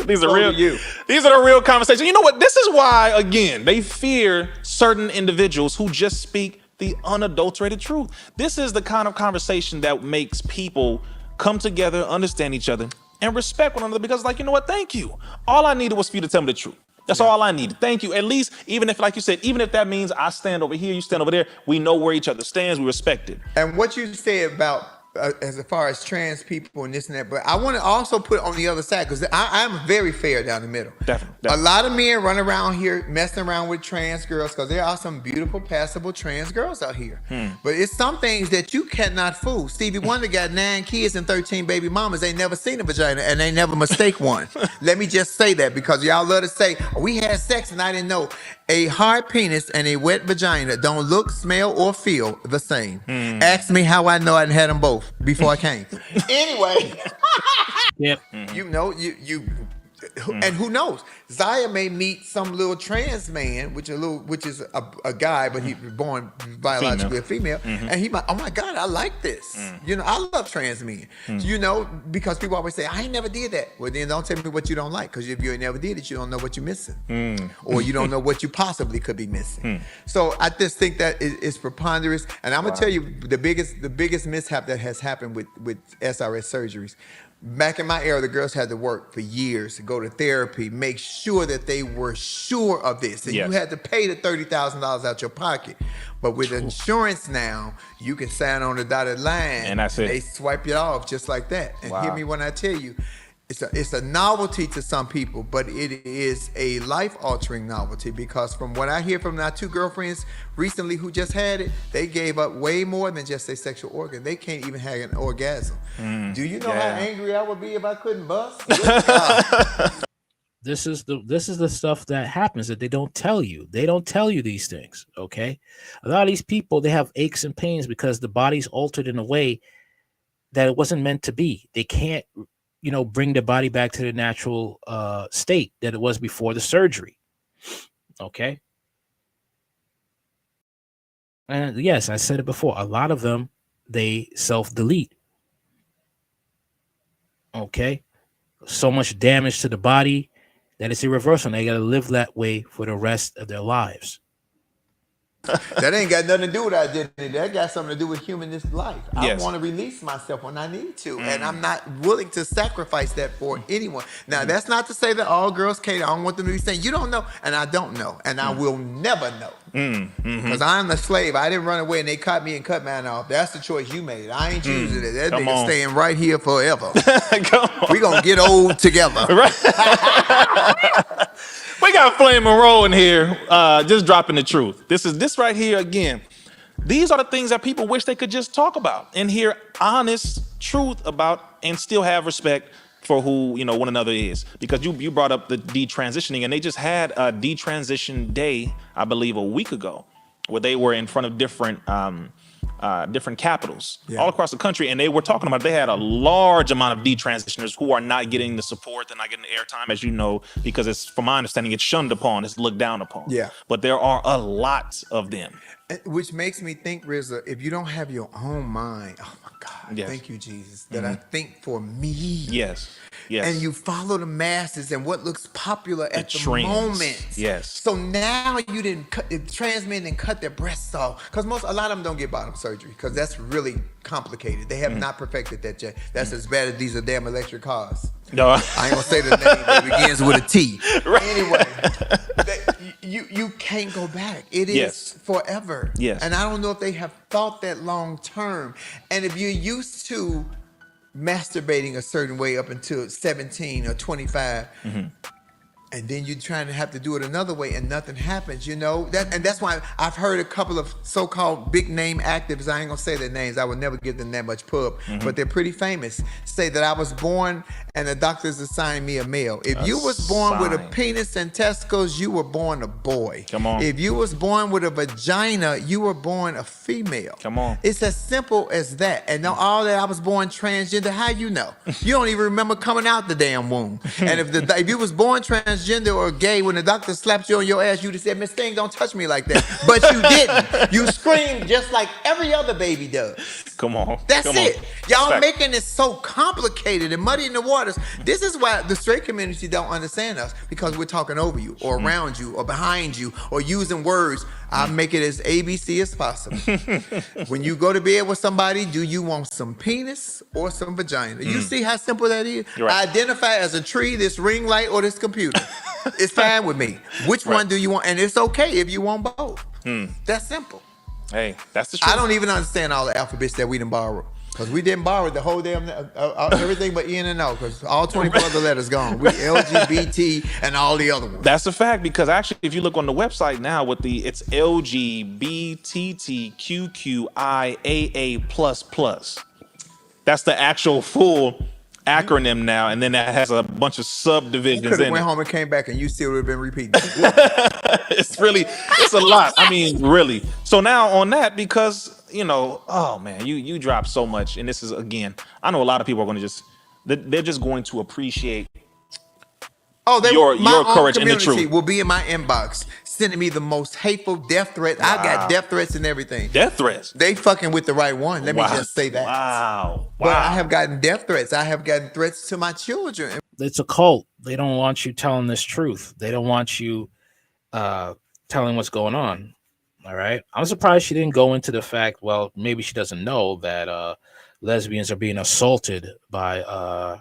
These are real. These are the real conversations. You know what? This is why, again, they fear certain individuals who just speak the unadulterated truth. This is the kind of conversation that makes people come together, understand each other, and respect one another. Because, like, you know what? Thank you. All I needed was for you to tell me the truth. That's all I needed. Thank you. At least, even if, like you said, even if that means I stand over here, you stand over there, we know where each other stands, we respect it. And what you said about as far as trans people and this and that, but I want to also put on the other side, because I'm very fair down the middle. Definitely. A lot of men run around here messing around with trans girls, because there are some beautiful, passable trans girls out here. But it's some things that you cannot fool. Stevie Wonder got 9 kids and 13 baby mamas. They never seen a vagina and they never mistake one. Let me just say that, because y'all love to say, we had sex and I didn't know. A hard penis and a wet vagina don't look, smell, or feel the same. Ask me how I know I had them both before I came. Anyway. Yep. You know, you And who knows? Zaya may meet some little trans man, which is a guy, but he's born biologically a female, and he might, oh my God, I like this. You know, I love trans men. You know, because people always say, I ain't never did that. Well, then don't tell me what you don't like, because if you ain't never did it, you don't know what you're missing, or you don't know what you possibly could be missing. So I just think that it's preponderous, and I'm gonna tell you the biggest mishap that has happened with SRS surgeries. Back in my era, the girls had to work for years to go to therapy, make sure that they were sure of this. And you had to pay the $30,000 out your pocket. But with insurance now, you can sign on the dotted line and that's it. They swipe it off just like that. And hear me when I tell you, it's a novelty to some people, but it is a life-altering novelty, because from what I hear from my 2 girlfriends recently who just had it, they gave up way more than just their sexual organ. They can't even have an orgasm. Do you know how angry I would be if I couldn't bust? This is the stuff that happens that they don't tell you. They don't tell you these things, okay? A lot of these people, they have aches and pains because the body's altered in a way that it wasn't meant to be. They can't, bring the body back to the natural state that it was before the surgery. Okay. And yes, I said it before. A lot of them, they self-delete. Okay. So much damage to the body that it's irreversible. They got to live that way for the rest of their lives. That ain't got nothing to do with identity. That got something to do with humanist life. I want to release myself when I need to, and I'm not willing to sacrifice that for anyone. Now, that's not to say that all girls can't. I don't want them to be saying, you don't know, and I don't know, and I will never know. Because I'm the slave. I didn't run away, and they caught me and cut mine off. That's the choice you made. I ain't choosing it. That nigga staying right here forever. We gonna get old together. We got Flame and Roll in here, just dropping the truth. This right here again. These are the things that people wish they could just talk about and hear honest truth about, and still have respect for who one another is. Because you brought up the detransitioning, and they just had a detransition day, I believe, a week ago, where they were in front of different capitals all across the country, and they were talking about they had a large amount of detransitioners who are not getting the support, they're not getting the airtime, as you know, because it's, from my understanding, it's shunned upon, it's looked down upon. But there are a lot of them. Which makes me think, Rizza, if you don't have your own mind, oh my God, thank you, Jesus, that I think for me. Yes. And you follow the masses and what looks popular at the moment. So now you didn't cut, trans men didn't cut their breasts off, because a lot of them don't get bottom surgery, because that's really complicated. They have not perfected that yet. That's as bad as these are damn electric cars. No, I ain't gonna say the name, but it begins with a T. Anyway, you can't go back. It is forever. And I don't know if they have thought that long term. And if you're used to masturbating a certain way up until 17 or 25, and then you're trying to have to do it another way and nothing happens, and that's why I've heard a couple of so-called big name actives, I ain't gonna say their names, I would never give them that much pub, but they're pretty famous, say that I was born and the doctors assigned me a male. If you was born with a penis and testicles, you were born a boy. Come on. If you was born with a vagina, you were born a female. Come on. It's as simple as that. And now all that I was born transgender, how you know? You don't even remember coming out the damn womb. And if you was born transgender or gay, when the doctor slapped you on your ass, you'd have said, Miss Thing, don't touch me like that. But you didn't. You screamed just like every other baby does. Come on. That's it. Y'all making it so complicated and muddy in the waters. This is why the straight community don't understand us, because we're talking over you or around you or behind you or using words. I make it as ABC as possible. When you go to bed with somebody, do you want some penis or some vagina? You see how simple that is? Identify as a tree, this ring light, or this computer. It's fine with me. Which one do you want? And it's okay if you want both. That's simple. Hey, that's the truth. I don't even understand all the alphabets that we didn't borrow. Because we didn't borrow the whole damn, everything but N and O, because all 24 other letters gone. We LGBT and all the other ones. That's a fact, because actually, if you look on the website now, it's LGBTQQIAA++. That's the actual full acronym now, and then that has a bunch of subdivisions in it. You could have went home and came back and you still would have been repeating. It's a lot. I mean, really. So now on that, because oh man, you drop so much, and this is, again, I know a lot of people are going to they're just going to appreciate Oh, my your own courage and the community truth. will be in my inbox sending me the most hateful death threats. I got death threats and everything. Death threats. They fucking with the right one. Let me just say that. Wow. But I have gotten death threats. I have gotten threats to my children. It's a cult. They don't want you telling this truth. They don't want you telling what's going on. All right. I'm surprised she didn't go into the fact, well, maybe she doesn't know that lesbians are being assaulted by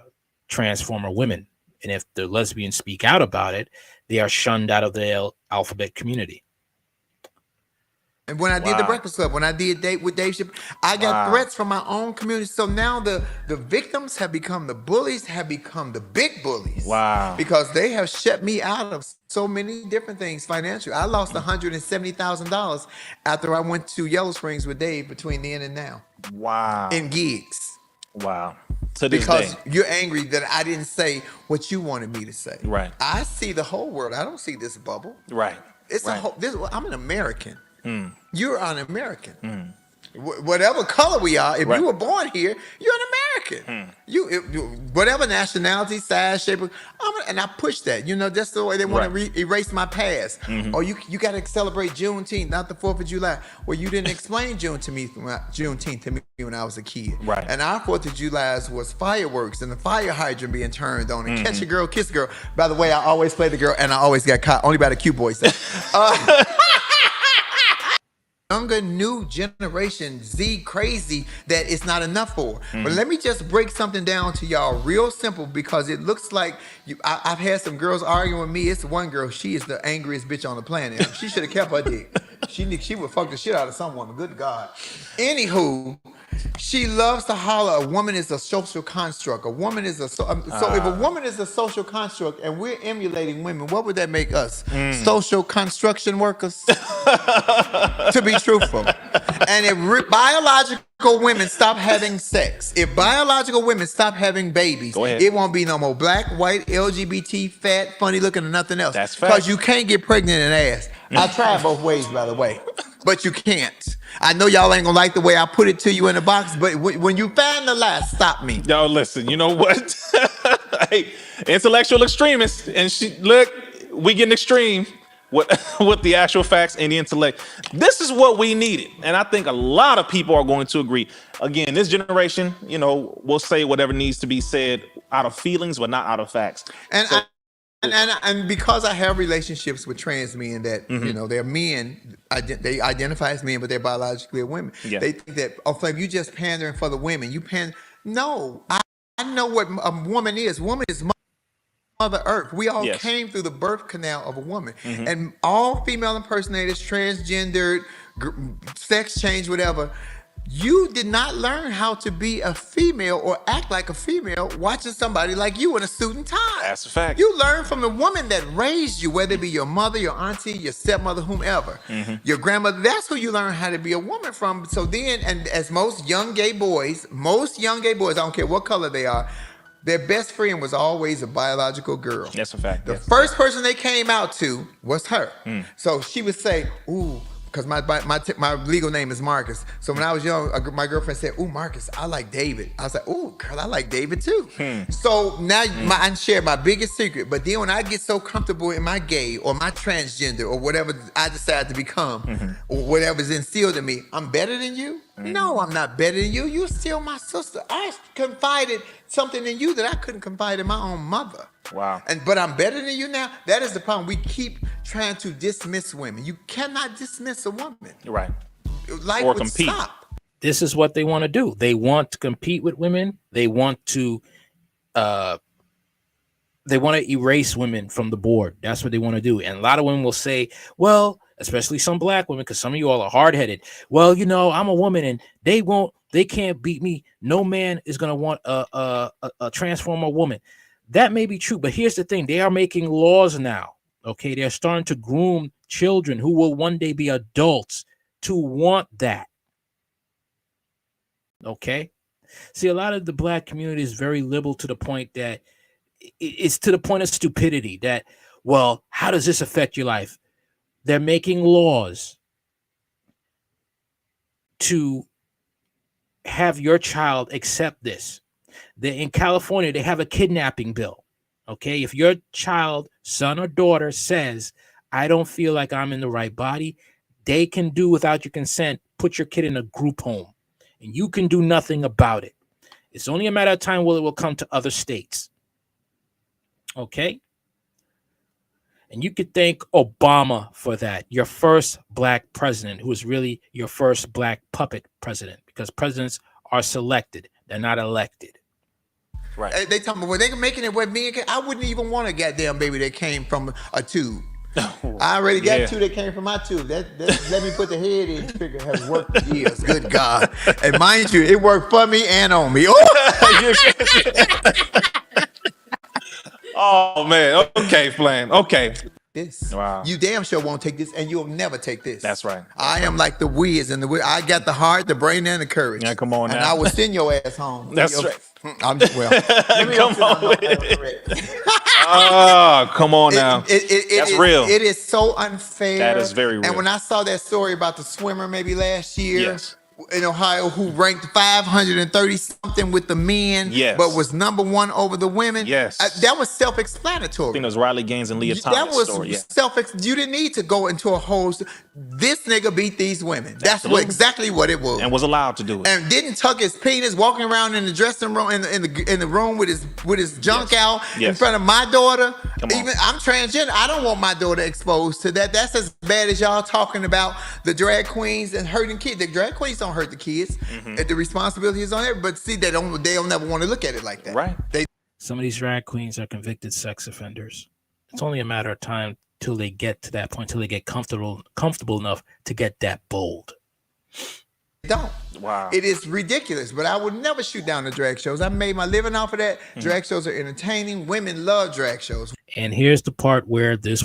transformer women. And if the lesbians speak out about it, they are shunned out of the alphabet community. And when I did the Breakfast Club, when I did Date with Dave Chappelle, I got threats from my own community. So now the victims have become the bullies, have become the big bullies. Wow. Because they have shut me out of so many different things financially. I lost $170,000 after I went to Yellow Springs with Dave between then and now. Wow. In gigs. Wow. To this because day. you're angry that I didn't say what you wanted me to say. Right. I see the whole world. I don't see this bubble. Right. It's right. a whole. I'm an American. You're an American. Whatever color we are, if you were born here, you're an American. Whatever nationality, size, shape, and I push that. You know, that's the way they want to erase my past. Or you got to celebrate Juneteenth, not the 4th of July. Well, you didn't explain Juneteenth to me when I was a kid. Right. And our 4th of July was fireworks and the fire hydrant being turned on and catch a girl, kiss a girl. By the way, I always play the girl and I always got caught only by the cute boys. Younger, new generation Z crazy that it's not enough for. But let me just break something down to y'all real simple because it looks like I've had some girls arguing with me. It's one girl, she is the angriest bitch on the planet. She should have kept her dick. She would fuck the shit out of some woman. Good God. Anywho, she loves to holler. A woman is a social construct. A woman is so if a woman is a social construct and we're emulating women, what would that make us? Social construction workers? To be truthful. And if biological women stop having sex, if biological women stop having babies, it won't be no more black, white, LGBT, fat, funny looking, or nothing else. That's fact. Because you can't get pregnant in ass. I tried both ways, by the way. But you can't. I know y'all ain't gonna like the way I put it to you in the box, but when you find the lie, stop me. Yo, listen, you know what? Hey, intellectual extremists, and we getting extreme with the actual facts and the intellect. This is what we needed, and I think a lot of people are going to agree. Again, this generation, will say whatever needs to be said out of feelings, but not out of facts. And because I have relationships with trans men that, they're men, they identify as men, but they're biologically women. Yeah. They think that, Flav, you just pandering for the women. No, I know what a woman is. Woman is Mother Earth. We all came through the birth canal of a woman. And all female impersonators, transgendered, sex change, whatever, you did not learn how to be a female or act like a female watching somebody like you in a suit and tie. That's a fact. You learn from the woman that raised you, whether it be your mother, your auntie, your stepmother, whomever, your grandmother. That's who you learn how to be a woman from. So then, and as most young gay boys, I don't care what color they are, their best friend was always a biological girl. That's a fact. The first person they came out to was her. So she would say, ooh, because my legal name is Marcus. So when I was young, my girlfriend said, ooh, Marcus, I like David. I was like, ooh, girl, I like David too. So now I share my biggest secret. But then when I get so comfortable in my gay or my transgender or whatever I decide to become or whatever's instilled in me, I'm better than you? No, I'm not better than you. You're still my sister. I confided something in you that I couldn't confide in my own mother. Wow. But I'm better than you now. That is the problem. We keep trying to dismiss women. You cannot dismiss a woman. Right. Life or would compete. Stop. This is what they want to do. They want to compete with women. They want to erase women from the board. That's what they want to do. And a lot of women will say, well, especially some black women, because some of you all are hard-headed. Well, I'm a woman and they can't beat me. No man is going to want a transformer woman. That may be true, but here's the thing. They are making laws now. Okay. They're starting to groom children who will one day be adults to want that. Okay. See, a lot of the black community is very liberal to the point that it's to the point of stupidity that, well, how does this affect your life? They're making laws to have your child accept this. In California, they have a kidnapping bill. Okay, if your child, son or daughter, says, I don't feel like I'm in the right body, they can do without your consent, put your kid in a group home, and you can do nothing about it. It's only a matter of time will it will come to other states. Okay? And you could thank Obama for that, your first black president, who is really your first black puppet president, because presidents are selected, they're not elected. Right. They talking about when they making it with me. I wouldn't even want a goddamn baby that came from a tube. I already got two that came from my tube. That let me put the head in. Trigger has worked for years. Good God! And mind you, it worked for me and on me. Oh man. Okay, Flame. Okay. This. Wow. You damn sure won't take this, and you'll never take this. That's right. I am like the Wiz and I got the heart, the brain, and the courage. Yeah, come on now. And I will send your ass home. That's right. I'm just well. Come on with it. Oh, come on now. That's real. It is so unfair. That is very real. And when I saw that story about the swimmer maybe last year, yes, in Ohio, who ranked 530 something with the men, yes, but was number one over the women. Yes, that was self-explanatory. I think it was Riley Gaines and Leah Thomas. That was story. You didn't need to go into a whole. This nigga beat these women. That's exactly what it was, and was allowed to do it, and didn't tuck his penis, walking around in the dressing room in the room with his junk out in front of my daughter. Even I'm transgender. I don't want my daughter exposed to that. That's as bad as y'all talking about the drag queens and hurting kids. The drag queens don't hurt the kids. The responsibility is on there. But see, they'll never want to look at it like that. Right. Some of these drag queens are convicted sex offenders. It's only a matter of time till they get to that point, till they get comfortable enough to get that bold. Don't. Wow. It is ridiculous, but I would never shoot down the drag shows. I made my living off of that. Drag shows are entertaining. Women love drag shows. And here's the part where this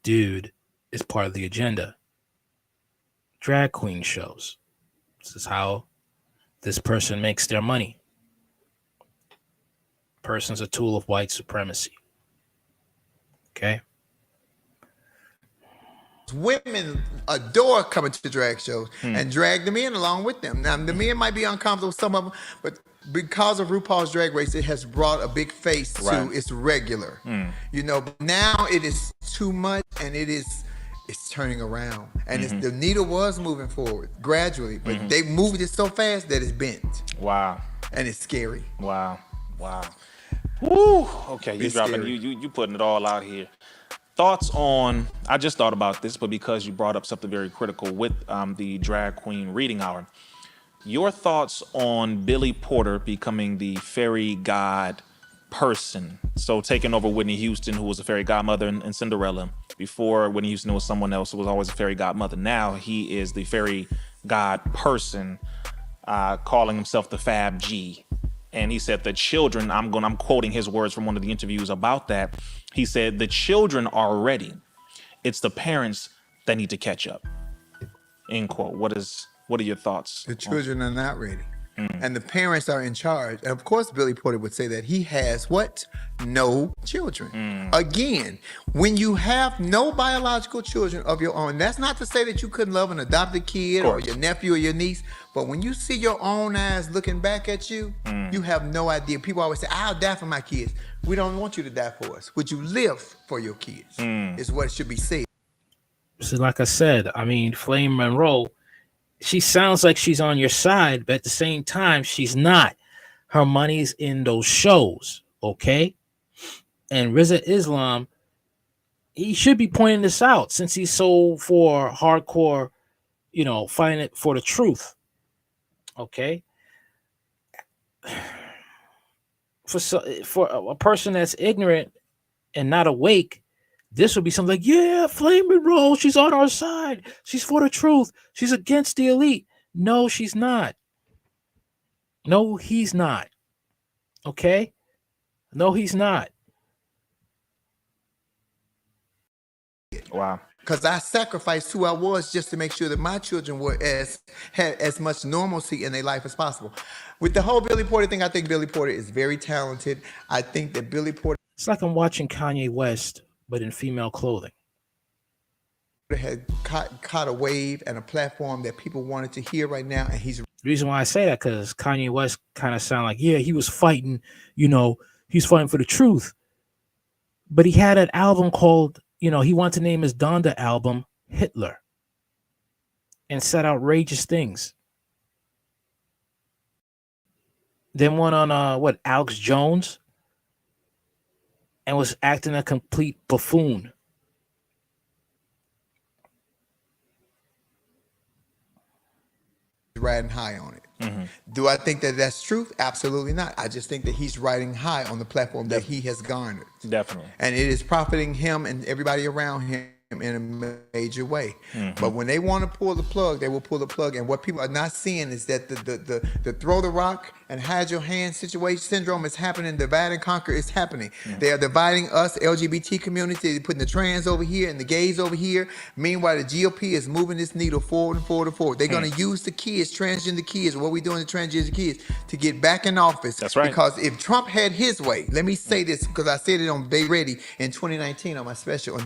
dude is part of the agenda. Drag queen shows. This is how this person makes their money. Person's a tool of white supremacy. Okay? Women adore coming to drag shows and drag the men along with them. Now, the men might be uncomfortable with some of them, but because of RuPaul's Drag Race, it has brought a big face to its regular. You know, now it is too much, and it's turning around. And the needle was moving forward gradually, but they moved it so fast that it's bent. Wow. And it's scary. Wow. Woo. Okay, you putting it all out here. Thoughts on, I just thought about this, but because you brought up something very critical with the drag queen reading hour, your thoughts on Billy Porter becoming the fairy god person. So taking over Whitney Houston, who was a fairy godmother in Cinderella. Before Whitney Houston was someone else who was always a fairy godmother. Now he is the fairy god person, calling himself the Fab G. And he said the children, I'm quoting his words from one of the interviews about that. He said the children are ready. It's the parents that need to catch up. End quote. What are your thoughts? The children are not ready. And the parents are in charge. And of course, Billy Porter would say that he has what? No children. Again, when you have no biological children of your own, that's not to say that you couldn't love an adopted kid or your nephew or your niece, but when you see your own eyes looking back at you, you have no idea. People always say, I'll die for my kids. We don't want you to die for us. Would you live for your kids? Is what should be said. So like I said, I mean, Flame Monroe, she sounds like she's on your side, but at the same time, she's not. Her money's in those shows, okay? And Rizza Islam, he should be pointing this out since he's so for hardcore, fighting it for the truth, okay? For a person that's ignorant and not awake, this would be something like, yeah, Flame Monroe, she's on our side. She's for the truth. She's against the elite. No, she's not. No, he's not. Okay? No, he's not. Wow. Because I sacrificed who I was just to make sure that my children had as much normalcy in their life as possible. With the whole Billy Porter thing, I think Billy Porter is very talented. I think that Billy Porter... It's like I'm watching Kanye West, but in female clothing. Had caught a wave and a platform that people wanted to hear right now, and he's The reason why I say that, because Kanye West kind of sound like, yeah, he was fighting, he's fighting for the truth. But he had an album called, he wanted to name his Donda album Hitler and said outrageous things. Then went on Alex Jones and was acting a complete buffoon. Riding high on it. Do I think that that's truth? Absolutely not. I just think that he's riding high on the platform that he has garnered. Definitely. And it is profiting him and everybody around him in a major way. But when they want to pull the plug, they will pull the plug. And what people are not seeing is that the throw the rock and hide your hand situation syndrome is happening. Divide and conquer is happening. They are dividing us, LGBT community. They're putting the trans over here and the gays over here. Meanwhile, the GOP is moving this needle forward and forward and forward. They're going to use the kids, transgender kids, what we doing to transgender kids, to get back in office. That's right. Because if Trump had his way, let me say this because I said it on Bay Ready in 2019 on my special.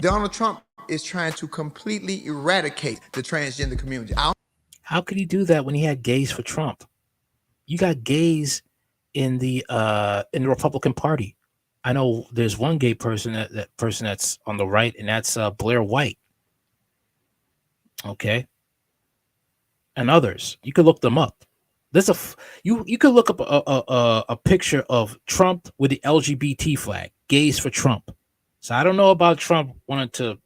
Donald Trump is trying to completely eradicate the transgender community. How could he do that when he had gays for Trump? You got gays in the Republican Party. I know there's one gay person that person that's on the right, and that's Blair White. Okay, and others. You could look them up. There's you could look up a picture of Trump with the LGBT flag, gays for Trump. So I don't know about Trump wanting to,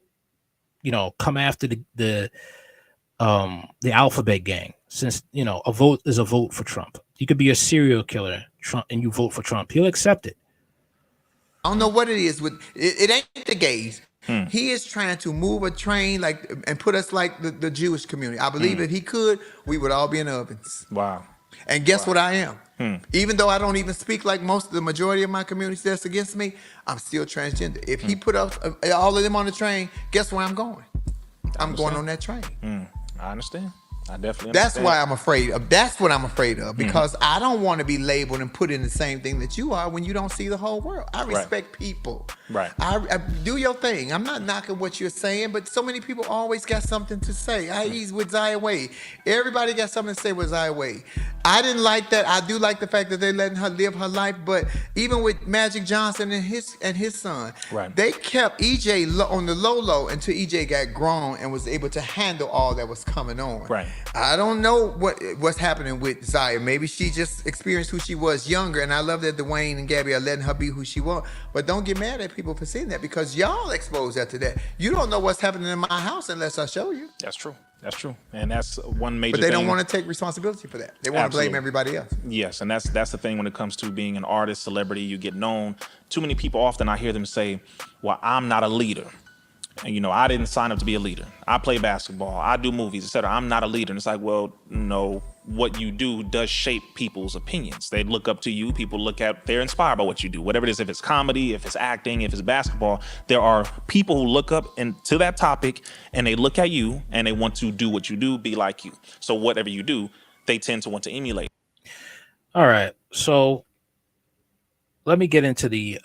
come after the alphabet gang, since a vote is a vote for Trump. You could be a serial killer, Trump, and you vote for Trump. He'll accept it. I don't know what it is with it ain't the gays. He is trying to move a train and put us like the Jewish community. I believe if he could, we would all be in ovens. Wow. And guess what I am? Even though I don't even speak like the majority of my community that's against me, I'm still transgender. If he put up all of them on the train, guess where I'm going? I'm going on that train. I understand. I definitely That's understand. why I'm afraid of. That's what I'm afraid of, because I don't want to be labeled and put in the same thing that you are when you don't see the whole world. I respect people. Right. I do your thing. I'm not knocking what you're saying, but so many people always got something to say. He's with Zaya Wade. Everybody got something to say with Zaya Wade. I didn't like that. I do like the fact that they're letting her live her life, but even with Magic Johnson and his son, they kept EJ on the low until EJ got grown and was able to handle all that was coming on. Right. I don't know what's happening with Zaya. Maybe she just experienced who she was younger, and I love that Dwayne and Gabby are letting her be who she was. But don't get mad at people for seeing that, because y'all exposed that to that. You don't know what's happening in my house unless I show you. That's true. That's true. And that's one major thing. But they don't thing. want to take responsibility for that. They want to blame everybody else. Yes, and that's the thing when it comes to being an artist, celebrity, you get known. Too many people, often I hear them say, well, I'm not a leader. And, I didn't sign up to be a leader. I play basketball. I do movies, etc. I'm not a leader. And it's like, well, no, what you do does shape people's opinions. They look up to you. People they're inspired by what you do. Whatever it is, if it's comedy, if it's acting, if it's basketball, there are people who look up to that topic and they look at you and they want to do what you do, be like you. So whatever you do, they tend to want to emulate. All right. So let me get into the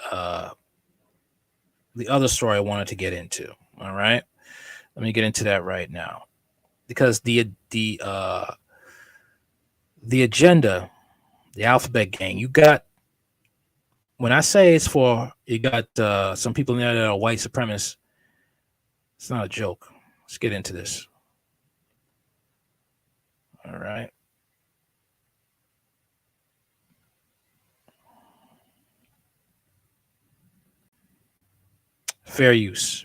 other story I wanted to get into. All right. Let me get into that right now, because the agenda, the alphabet gang, you got, when I say it's for, you got some people in there that are white supremacists. It's not a joke. Let's get into this. All right. Fair use.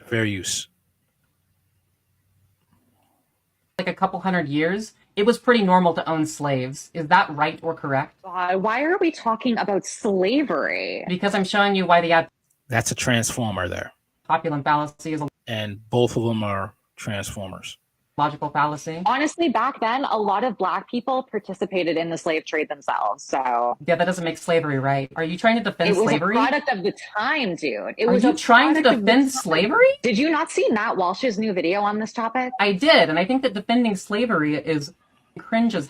Like a couple hundred years, it was pretty normal to own slaves. Is that right or correct? Why are we talking about slavery? Because I'm showing you why That's a transformer there. opulent fallacy is a And both of them are transformers. logical fallacy. Honestly, back then, a lot of Black people participated in the slave trade themselves. So Yeah, that doesn't make slavery right. Are you trying to defend it was slavery? a product of the time, dude. It Are was you trying to defend slavery? Did you not see Matt Walsh's new video on this topic? I did, and I think that defending slavery is cringe as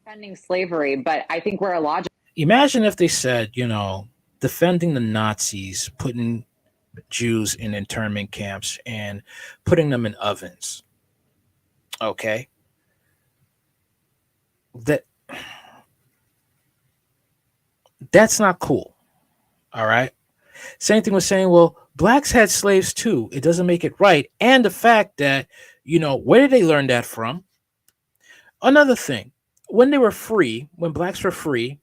Defending slavery, but I think we're illogical. Imagine if they said, defending the Nazis, putting Jews in internment camps and putting them in ovens. Okay. that's not cool. All right. Same thing with saying, well, blacks had slaves too. It doesn't make it right. And the fact that, where did they learn that from? Another thing, when they were free, when blacks were free,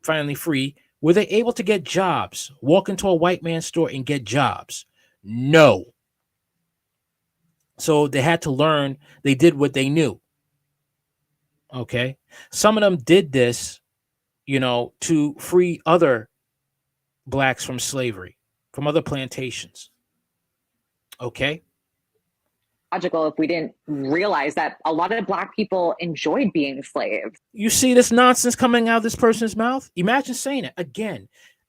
finally free, were they able to get jobs? Walk into a white man's store and get jobs? No. So they had to learn. They did what they knew. Okay. Some of them did this, to free other blacks from slavery, from other plantations. Okay. Logical if we didn't realize that a lot of black people enjoyed being slaves. You see this nonsense coming out of this person's mouth? Imagine saying it again.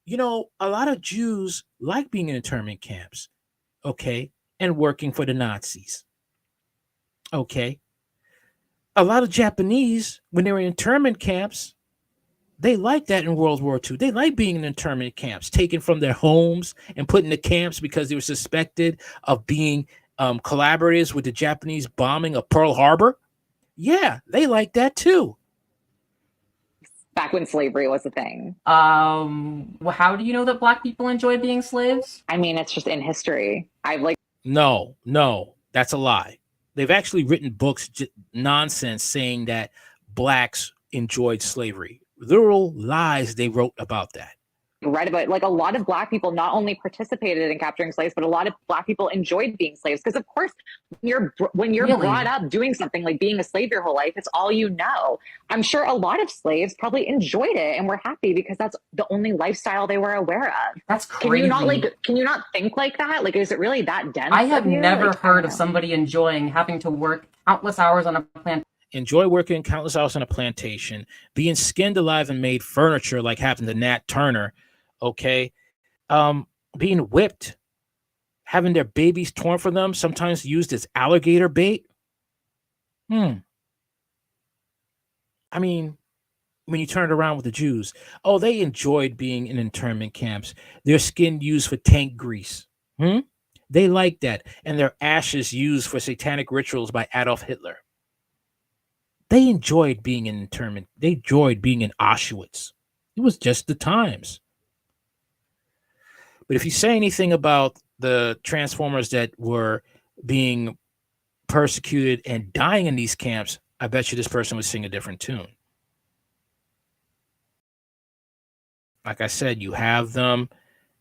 A lot of Jews like being in internment camps, okay, and working for the Nazis. Okay. A lot of Japanese, when they were in internment camps, they liked that in World War II. They liked being in internment camps, taken from their homes and put in the camps because they were suspected of being collaborators with the Japanese bombing of Pearl Harbor. Yeah, they liked that too. Back when slavery was a thing. Well, how do you know that black people enjoy being slaves? I mean, it's just in history. No, that's a lie. They've actually written books, nonsense, saying that blacks enjoyed slavery. Literal lies they wrote about that. Read about a lot of black people not only participated in capturing slaves, but a lot of black people enjoyed being slaves because, of course, when you're Really? brought up doing something like being a slave your whole life, it's all you know. I'm sure a lot of slaves probably enjoyed it and were happy because that's the only lifestyle they were aware of. That's crazy. Can you not think like that? Is it really that dense? I have never heard of somebody enjoying having to work countless hours on a plant. Enjoy working countless hours on a plantation, being skinned alive and made furniture like happened to Nat Turner. Okay. Being whipped, having their babies torn from them, sometimes used as alligator bait. I mean, when you turn it around with the Jews, they enjoyed being in internment camps. Their skin used for tank grease. They liked that. And their ashes used for satanic rituals by Adolf Hitler. They enjoyed being in internment. They enjoyed being in Auschwitz. It was just the times. But if you say anything about the Transformers that were being persecuted and dying in these camps, I bet you this person would sing a different tune. Like I said, you have them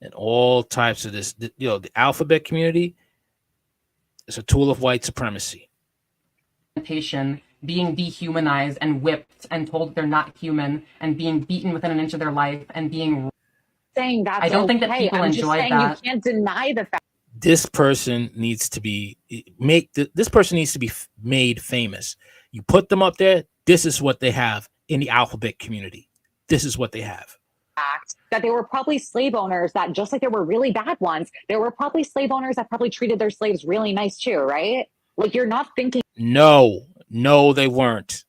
in all types of this. The alphabet community is a tool of white supremacy. Being dehumanized and whipped and told they're not human and being beaten within an inch of their life and being saying that I don't think that people enjoy that. You can't deny the fact. This person needs to be made famous. You put them up there. This is what they have in the alphabet community. This is what they have. That there were probably slave owners that, just like there were really bad ones, there were probably slave owners that probably treated their slaves really nice too, right? You're not thinking. No, they weren't.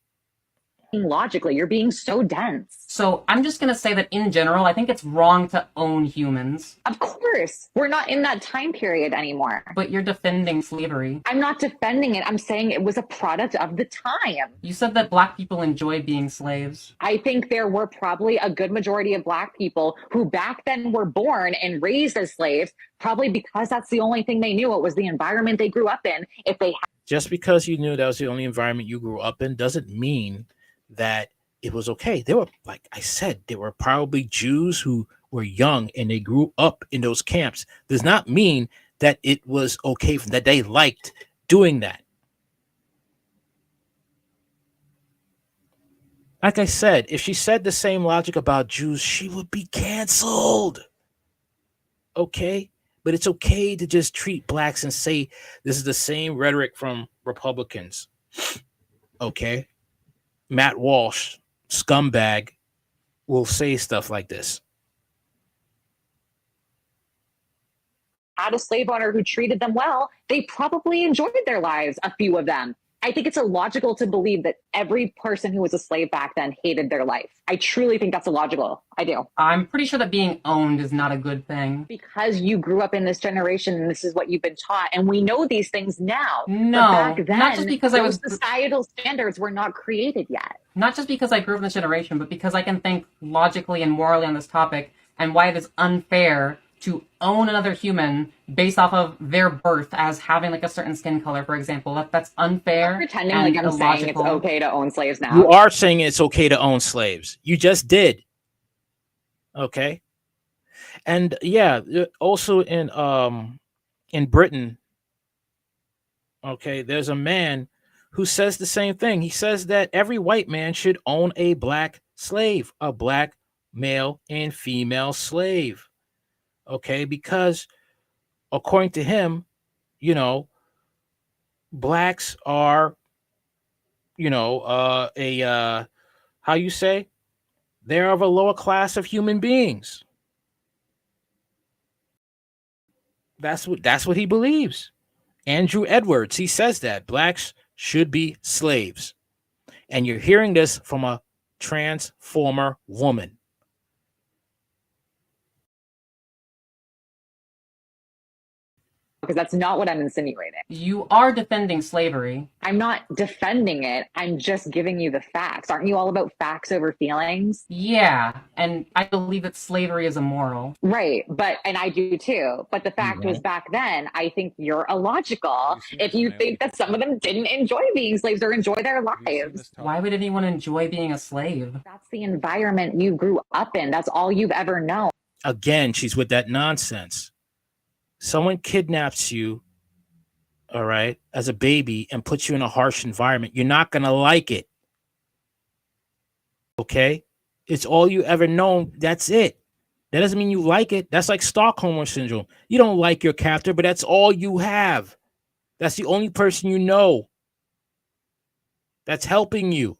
Logically, you're being so dense. So I'm just going to say that in general, I think it's wrong to own humans. Of course. We're not in that time period anymore. But you're defending slavery. I'm not defending it. I'm saying it was a product of the time. You said that black people enjoy being slaves. I think there were probably a good majority of black people who back then were born and raised as slaves, probably because that's the only thing they knew. It was the environment they grew up in. Just because you knew that was the only environment you grew up in doesn't mean that it was okay. There were, like I said, there were probably Jews who were young and they grew up in those camps. Does not mean that it was okay for that they liked doing that. Like I said, if she said the same logic about Jews, she would be canceled. Okay? But it's okay to just treat blacks and say this is the same rhetoric from Republicans. Okay? Matt Walsh, scumbag, will say stuff like this. Had a slave owner who treated them well, they probably enjoyed their lives, a few of them. I think it's illogical to believe that every person who was a slave back then hated their life. I truly think that's illogical. I do. I'm pretty sure that being owned is not a good thing. Because you grew up in this generation and this is what you've been taught. And we know these things now. No, but back then, not just because those societal standards were not created yet. Not just because I grew up in this generation, but because I can think logically and morally on this topic and why it is unfair to own another human based off of their birth as having like a certain skin color, for example. That's unfair. I'm pretending and like I'm saying it's okay to own slaves now. You are saying it's okay to own slaves. You just did. Okay. And yeah, also in Britain, okay, there's a man who says the same thing. He says that every white man should own a black slave, a black male and female slave. Okay, because according to him, you know, blacks are, you know, how you say, they're of a lower class of human beings. That's what he believes. Andrew Edwards, he says that blacks should be slaves. And you're hearing this from a transformer woman. Because that's not what I'm insinuating. You are defending slavery. I'm not defending it. I'm just giving you the facts. Aren't you all about facts over feelings? Yeah, and I believe that slavery is immoral. Right, and I do too. But the fact was back then, I think you're illogical if you think that some of them didn't enjoy being slaves or enjoy their lives. Why would anyone enjoy being a slave? That's the environment you grew up in. That's all you've ever known. Again, she's with that nonsense. Someone kidnaps you, all right, as a baby and puts you in a harsh environment. You're not going to like it. Okay? It's all you ever known. That's it. That doesn't mean you like it. That's like Stockholm syndrome. You don't like your captor, but that's all you have. That's the only person you know that's helping you.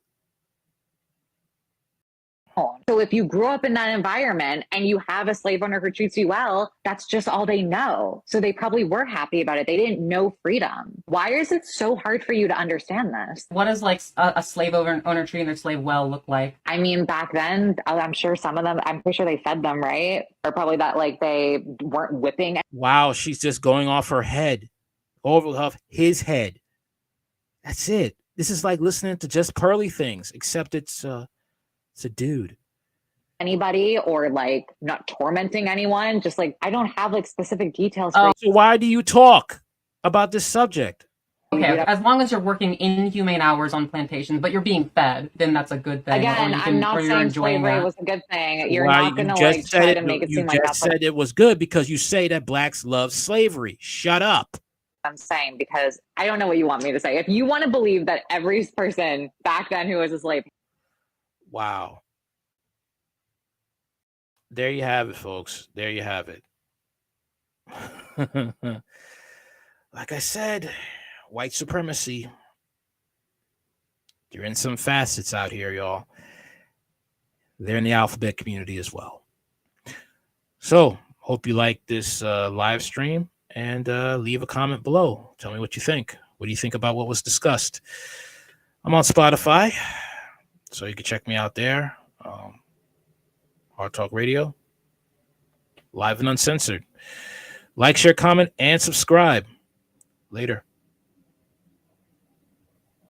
So if you grew up in that environment and you have a slave owner who treats you well, that's just all they know. So they probably were happy about it. They didn't know freedom. Why is it so hard for you to understand this? What does like a slave owner treating their slave well look like? I mean, back then, I'm sure some of them, I'm pretty sure they fed them, right? Or probably that like they weren't whipping. Wow, she's just going off her head, over his head. That's it. This is like listening to just pearly things, except it's a dude. Anybody or like not tormenting anyone. Just like, I don't have like specific details. So why do you talk about this subject? Okay, as long as you're working inhumane hours on plantations, but you're being fed, then that's a good thing. Again, I'm not saying slavery was a good thing. You're not going to like try to make it seem like that's. You just said it was good because you say that blacks love slavery. Shut up. I'm saying because I don't know what you want me to say. If you want to believe that every person back then who was a slave. Wow. There you have it, folks. There you have it. Like I said, white supremacy. You're in some facets out here, y'all. They're in the alphabet community as well. So, hope you like this live stream and leave a comment below. Tell me what you think. What do you think about what was discussed? I'm on Spotify, so you can check me out there. Hard Talk Radio, live and uncensored. Like, share, comment, and subscribe. Later.